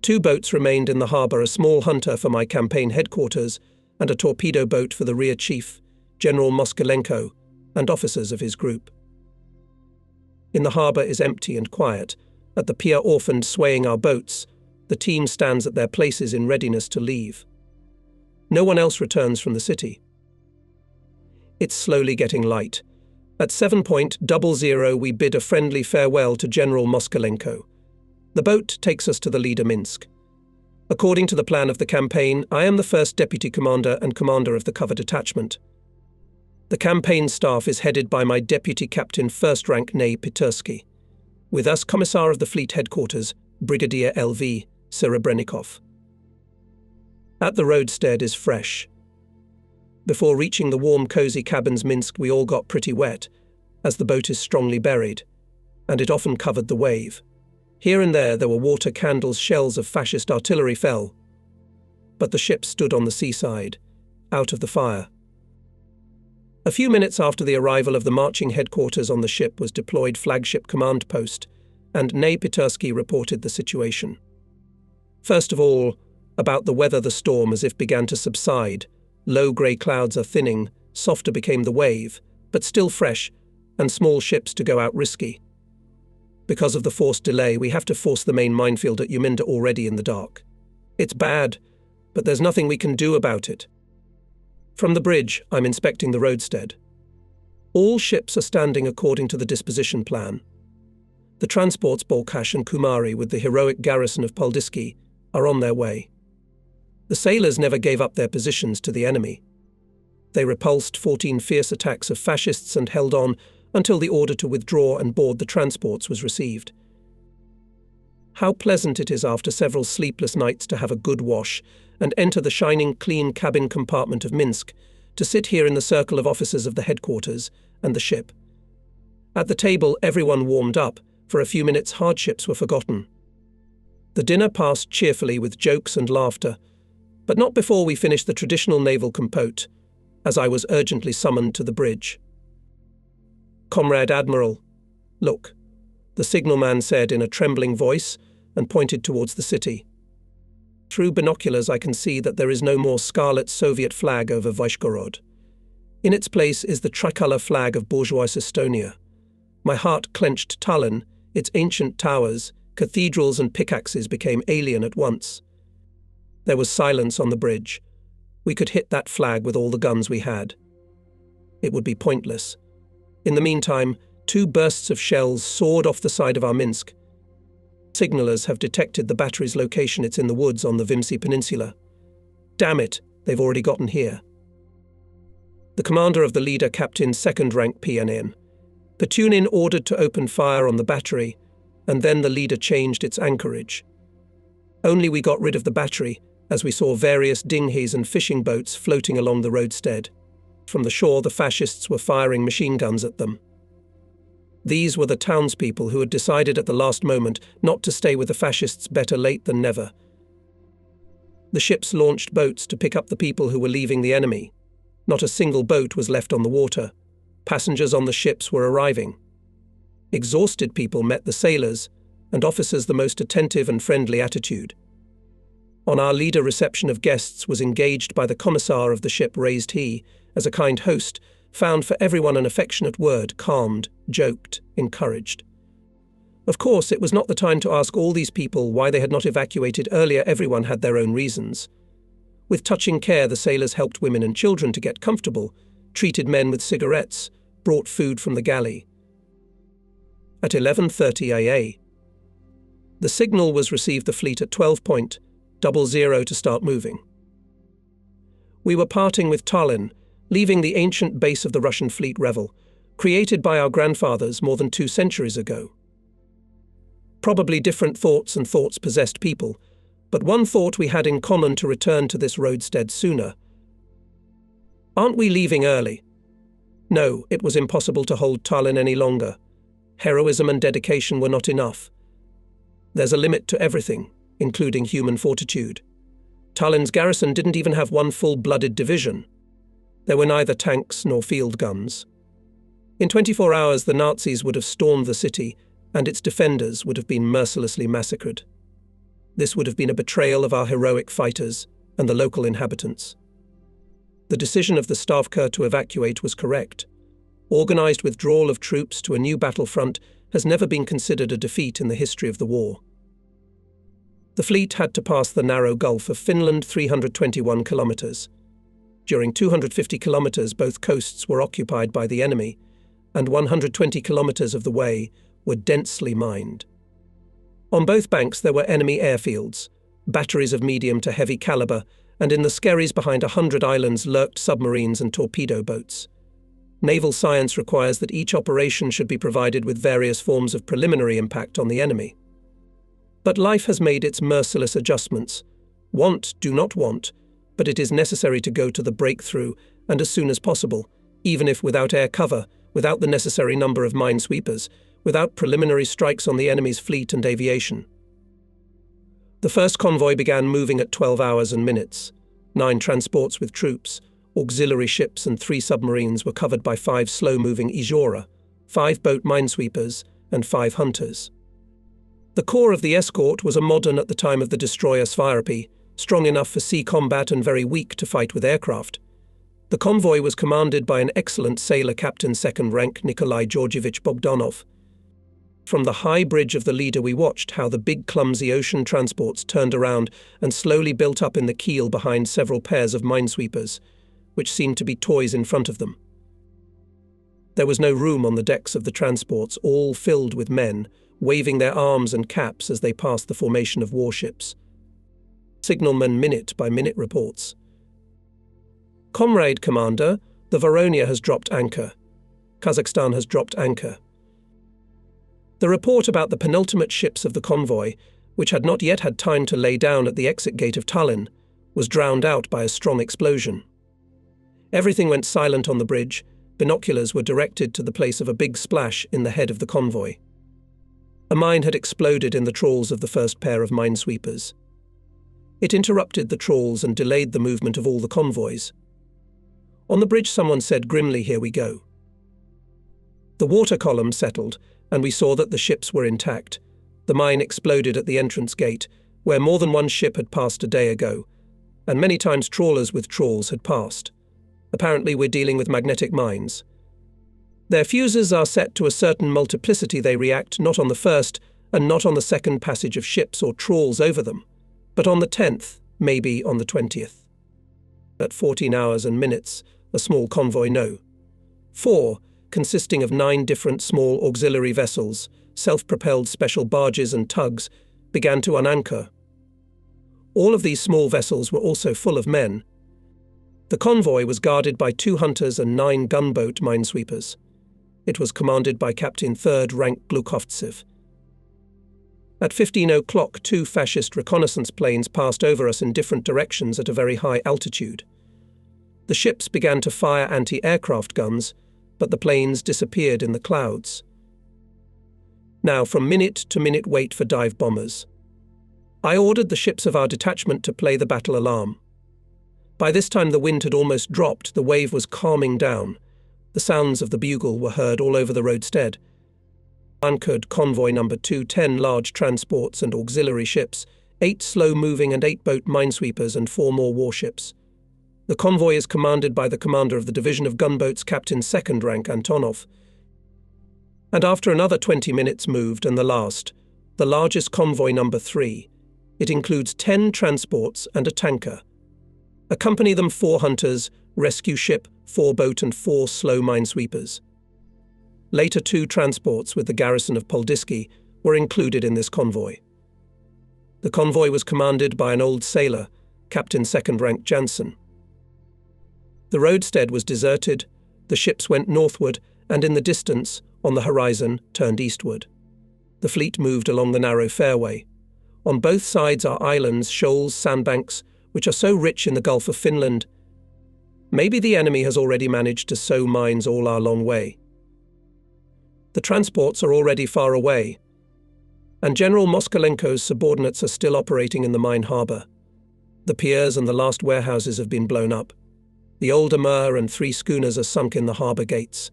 2 boats remained in the harbour, a small hunter for my campaign headquarters and a torpedo boat for the rear chief, General Moskalenko, and officers of his group. In the harbour is empty and quiet. At the pier orphaned swaying our boats, the team stands at their places in readiness to leave. No one else returns from the city. It's slowly getting light. At 7.00 we bid a friendly farewell to General Moskalenko. The boat takes us to the Leader Minsk. According to the plan of the campaign, I am the first deputy commander and commander of the cover detachment. The campaign staff is headed by my deputy captain first rank Nay Pitursky. With us, Commissar of the Fleet Headquarters, Brigadier L.V. Serebrennikov. At the roadstead is fresh. Before reaching the warm, cosy cabins Minsk, we all got pretty wet, as the boat is strongly buried, and it often covered the wave. Here and there were water candles, shells of fascist artillery fell. But the ship stood on the seaside, out of the fire. A few minutes after the arrival of the marching headquarters on the ship was deployed flagship command post, and Nay Pitursky reported the situation. First of all, about the weather, the storm as if began to subside. Low grey clouds are thinning, softer became the wave, but still fresh, and small ships to go out risky. Because of the forced delay, we have to force the main minefield at Uminda already in the dark. It's bad, but there's nothing we can do about it. From the bridge, I'm inspecting the roadstead. All ships are standing according to the disposition plan. The transports Balkash and Kumari with the heroic garrison of Poldiski are on their way. The sailors never gave up their positions to the enemy. They repulsed 14 fierce attacks of fascists and held on until the order to withdraw and board the transports was received. How pleasant it is after several sleepless nights to have a good wash and enter the shining, clean cabin compartment of Minsk, to sit here in the circle of officers of the headquarters and the ship. At the table, everyone warmed up. For a few minutes, hardships were forgotten. The dinner passed cheerfully with jokes and laughter, but not before we finished the traditional naval compote, as I was urgently summoned to the bridge. "Comrade Admiral, look," the signalman said in a trembling voice and pointed towards the city. Through binoculars I can see that there is no more scarlet Soviet flag over Vyshgorod. In its place is the tricolour flag of bourgeois Estonia. My heart clenched. Tallinn, its ancient towers, cathedrals and pickaxes became alien at once. There was silence on the bridge. We could hit that flag with all the guns we had. It would be pointless. In the meantime, 2 bursts of shells soared off the side of our Minsk. Signallers have detected the battery's location. It's in the woods on the Vimsi Peninsula. Damn it, they've already gotten here. The commander of the leader, Captain 2nd rank PNN, Petunin, ordered to open fire on the battery, and then the leader changed its anchorage. Only we got rid of the battery as we saw various dinghies and fishing boats floating along the roadstead. From the shore, the fascists were firing machine guns at them. These were the townspeople who had decided at the last moment not to stay with the fascists. Better late than never. The ships launched boats to pick up the people who were leaving the enemy. Not a single boat was left on the water. Passengers on the ships were arriving. Exhausted people met the sailors, and officers the most attentive and friendly attitude. On our leader, reception of guests was engaged by the commissar of the ship. Raised he, as a kind host, found for everyone an affectionate word, calmed, joked, encouraged. Of course, it was not the time to ask all these people why they had not evacuated earlier. Everyone had their own reasons. With touching care, the sailors helped women and children to get comfortable, treated men with cigarettes, brought food from the galley. At 11:30 a.m., the signal was received. The fleet at 12:00 to start moving. We were parting with Tallinn, leaving the ancient base of the Russian fleet Revel, created by our grandfathers more than 2 centuries ago. Probably different thoughts and thoughts possessed people, but one thought we had in common: to return to this roadstead sooner. Aren't we leaving early? No, it was impossible to hold Tallinn any longer. Heroism and dedication were not enough. There's a limit to everything, including human fortitude. Tallinn's garrison didn't even have one full-blooded division. There were neither tanks nor field guns. In 24 hours, the Nazis would have stormed the city, and its defenders would have been mercilessly massacred. This would have been a betrayal of our heroic fighters and the local inhabitants. The decision of the Stavka to evacuate was correct. Organized withdrawal of troops to a new battlefront has never been considered a defeat in the history of the war. The fleet had to pass the narrow Gulf of Finland, 321 kilometers. During 250 kilometers, both coasts were occupied by the enemy, and 120 kilometers of the way were densely mined. On both banks there were enemy airfields, batteries of medium to heavy caliber, and in the skerries behind 100 islands lurked submarines and torpedo boats. Naval science requires that each operation should be provided with various forms of preliminary impact on the enemy. But life has made its merciless adjustments. Want, do not want, but it is necessary to go to the breakthrough, and as soon as possible, even if without air cover, without the necessary number of minesweepers, without preliminary strikes on the enemy's fleet and aviation. The first convoy began moving at 12 hours and minutes. 9 transports with troops, auxiliary ships and 3 submarines were covered by 5 slow-moving Izhora, 5 boat minesweepers and 5 hunters. The core of the escort was a modern at the time of the destroyer Svirapi, strong enough for sea combat and very weak to fight with aircraft. The convoy was commanded by an excellent sailor, Captain 2nd rank Nikolai Georgievich Bogdanov. From the high bridge of the leader we watched how the big clumsy ocean transports turned around and slowly built up in the keel behind several pairs of minesweepers, which seemed to be toys in front of them. There was no room on the decks of the transports, all filled with men, waving their arms and caps as they passed the formation of warships. Signalman minute-by-minute reports. Comrade Commander, the Voronia has dropped anchor. Kazakhstan has dropped anchor. The report about the penultimate ships of the convoy, which had not yet had time to lay down at the exit gate of Tallinn, was drowned out by a strong explosion. Everything went silent on the bridge. Binoculars were directed to the place of a big splash in the head of the convoy. A mine had exploded in the trawls of the first pair of minesweepers. It interrupted the trawls and delayed the movement of all the convoys. On the bridge someone said grimly, "Here we go." The water column settled, and we saw that the ships were intact. The mine exploded at the entrance gate, where more than one ship had passed a day ago, and many times trawlers with trawls had passed. Apparently we're dealing with magnetic mines. Their fuses are set to a certain multiplicity. They react not on the first and not on the second passage of ships or trawls over them, but on the 10th, maybe on the 20th. At 14 hours and minutes, a small convoy no. 4, consisting of 9 different small auxiliary vessels, self-propelled special barges and tugs, began to unanchor. All of these small vessels were also full of men. The convoy was guarded by 2 hunters and 9 gunboat minesweepers. It was commanded by Captain 3rd Rank Glukovtsev. At 15 o'clock, 2 fascist reconnaissance planes passed over us in different directions at a very high altitude. The ships began to fire anti-aircraft guns, but the planes disappeared in the clouds. Now, from minute to minute wait for dive bombers. I ordered the ships of our detachment to play the battle alarm. By this time the wind had almost dropped, the wave was calming down. The sounds of the bugle were heard all over the roadstead. Anchored convoy number 2, 10 large transports and auxiliary ships, 8 slow-moving and 8 boat minesweepers and 4 more warships. The convoy is commanded by the commander of the division of gunboats, Captain 2nd Rank Antonov. And after another 20 minutes moved, and the largest convoy number 3. It includes 10 transports and a tanker. Accompany them 4 hunters, rescue ship, 4 boat and 4 slow minesweepers. Later 2 transports with the garrison of Poldiski were included in this convoy. The convoy was commanded by an old sailor, Captain 2nd Rank Jansen. The roadstead was deserted, the ships went northward, and in the distance, on the horizon, turned eastward. The fleet moved along the narrow fairway. On both sides are islands, shoals, sandbanks, which are so rich in the Gulf of Finland. Maybe the enemy has already managed to sow mines all our long way. The transports are already far away, and General Moskalenko's subordinates are still operating in the mine harbour. The piers and the last warehouses have been blown up. The old Amur and 3 schooners are sunk in the harbour gates.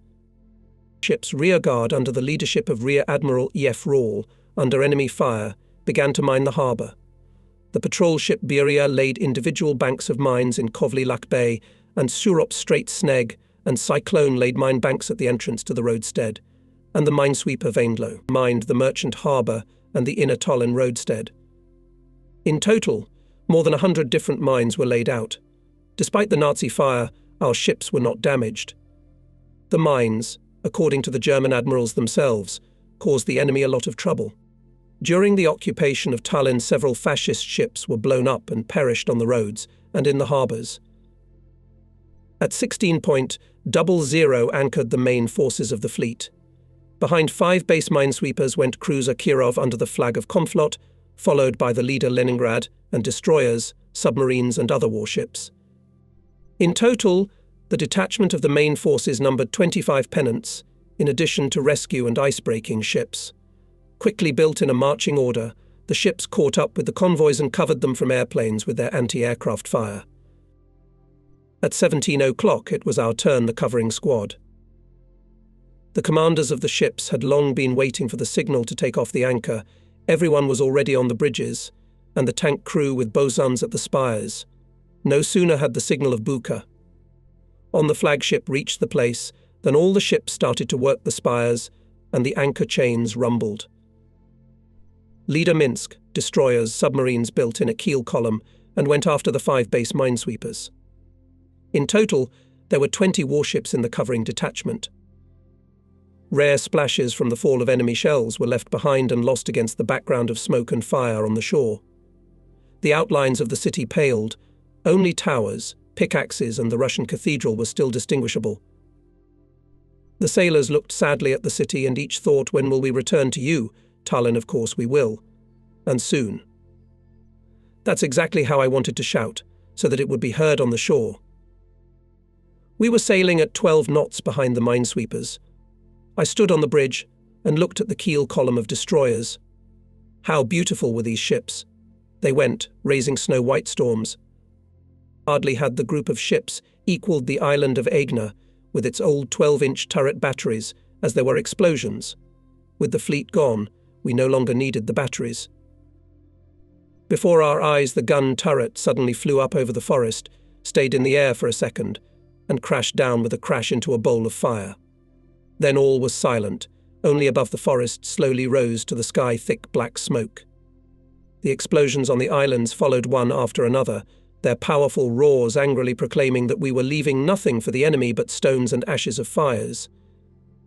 Ships rearguard under the leadership of Rear Admiral E.F. Rawl, under enemy fire, began to mine the harbour. The patrol ship Beria laid individual banks of mines in Kovlilak Bay, and Surop Strait Sneg and Cyclone laid mine banks at the entrance to the roadstead, and the minesweeper Vainlow mined the merchant harbour and the inner Tallinn roadstead. In total, more than 100 different mines were laid out. Despite the Nazi fire, our ships were not damaged. The mines, according to the German admirals themselves, caused the enemy a lot of trouble. During the occupation of Tallinn, several fascist ships were blown up and perished on the roads and in the harbours. At 16:00 anchored the main forces of the fleet. Behind 5 base minesweepers went cruiser Kirov under the flag of Komflot, followed by the leader Leningrad and destroyers, submarines and other warships. In total, the detachment of the main forces numbered 25 pennants, in addition to rescue and icebreaking ships. Quickly built in a marching order, the ships caught up with the convoys and covered them from airplanes with their anti-aircraft fire. At 17 o'clock, it was our turn, the covering squad. The commanders of the ships had long been waiting for the signal to take off the anchor. Everyone was already on the bridges, and the tank crew with bosuns at the spires. No sooner had the signal of Buka on the flagship reached the place than all the ships started to work the spires, and the anchor chains rumbled. Leader Minsk, destroyers, submarines built in a keel column, and went after the 5 base minesweepers. In total, there were 20 warships in the covering detachment. Rare splashes from the fall of enemy shells were left behind and lost against the background of smoke and fire on the shore. The outlines of the city paled. Only towers, pickaxes, and the Russian cathedral were still distinguishable. The sailors looked sadly at the city, and each thought, "When will we return to you? Tallinn, of course we will. And soon." That's exactly how I wanted to shout, so that it would be heard on the shore. We were sailing at 12 knots behind the minesweepers. I stood on the bridge and looked at the keel column of destroyers. How beautiful were these ships! They went, raising snow-white storms. Hardly had the group of ships equalled the island of Egna with its old 12-inch turret batteries as there were explosions. With the fleet gone, we no longer needed the batteries. Before our eyes, the gun turret suddenly flew up over the forest, stayed in the air for a second, and crashed down with a crash into a bowl of fire. Then all was silent. Only above the forest slowly rose to the sky thick black smoke. The explosions on the islands followed one after another, their powerful roars angrily proclaiming that we were leaving nothing for the enemy but stones and ashes of fires.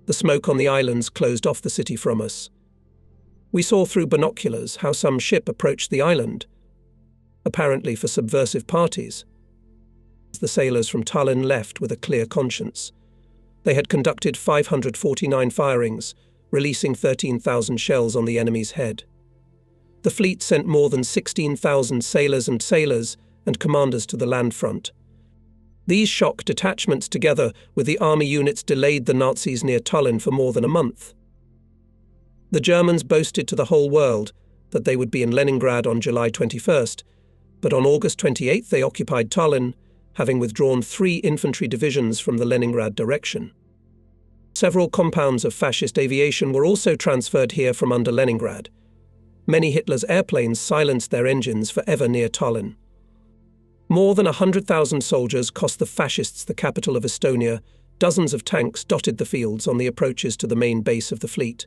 The smoke on the islands closed off the city from us. We saw through binoculars how some ship approached the island, apparently for subversive parties. The sailors from Tallinn left with a clear conscience. They had conducted 549 firings, releasing 13,000 shells on the enemy's head. The fleet sent more than 16,000 sailors and commanders to the land front. These shock detachments, together with the army units, delayed the Nazis near Tallinn for more than a month. The Germans boasted to the whole world that they would be in Leningrad on July 21st, but on August 28th they occupied Tallinn, having withdrawn 3 infantry divisions from the Leningrad direction. Several compounds of fascist aviation were also transferred here from under Leningrad. Many Hitler's airplanes silenced their engines forever near Tallinn. More than 100,000 soldiers cost the fascists the capital of Estonia. Dozens of tanks dotted the fields on the approaches to the main base of the fleet.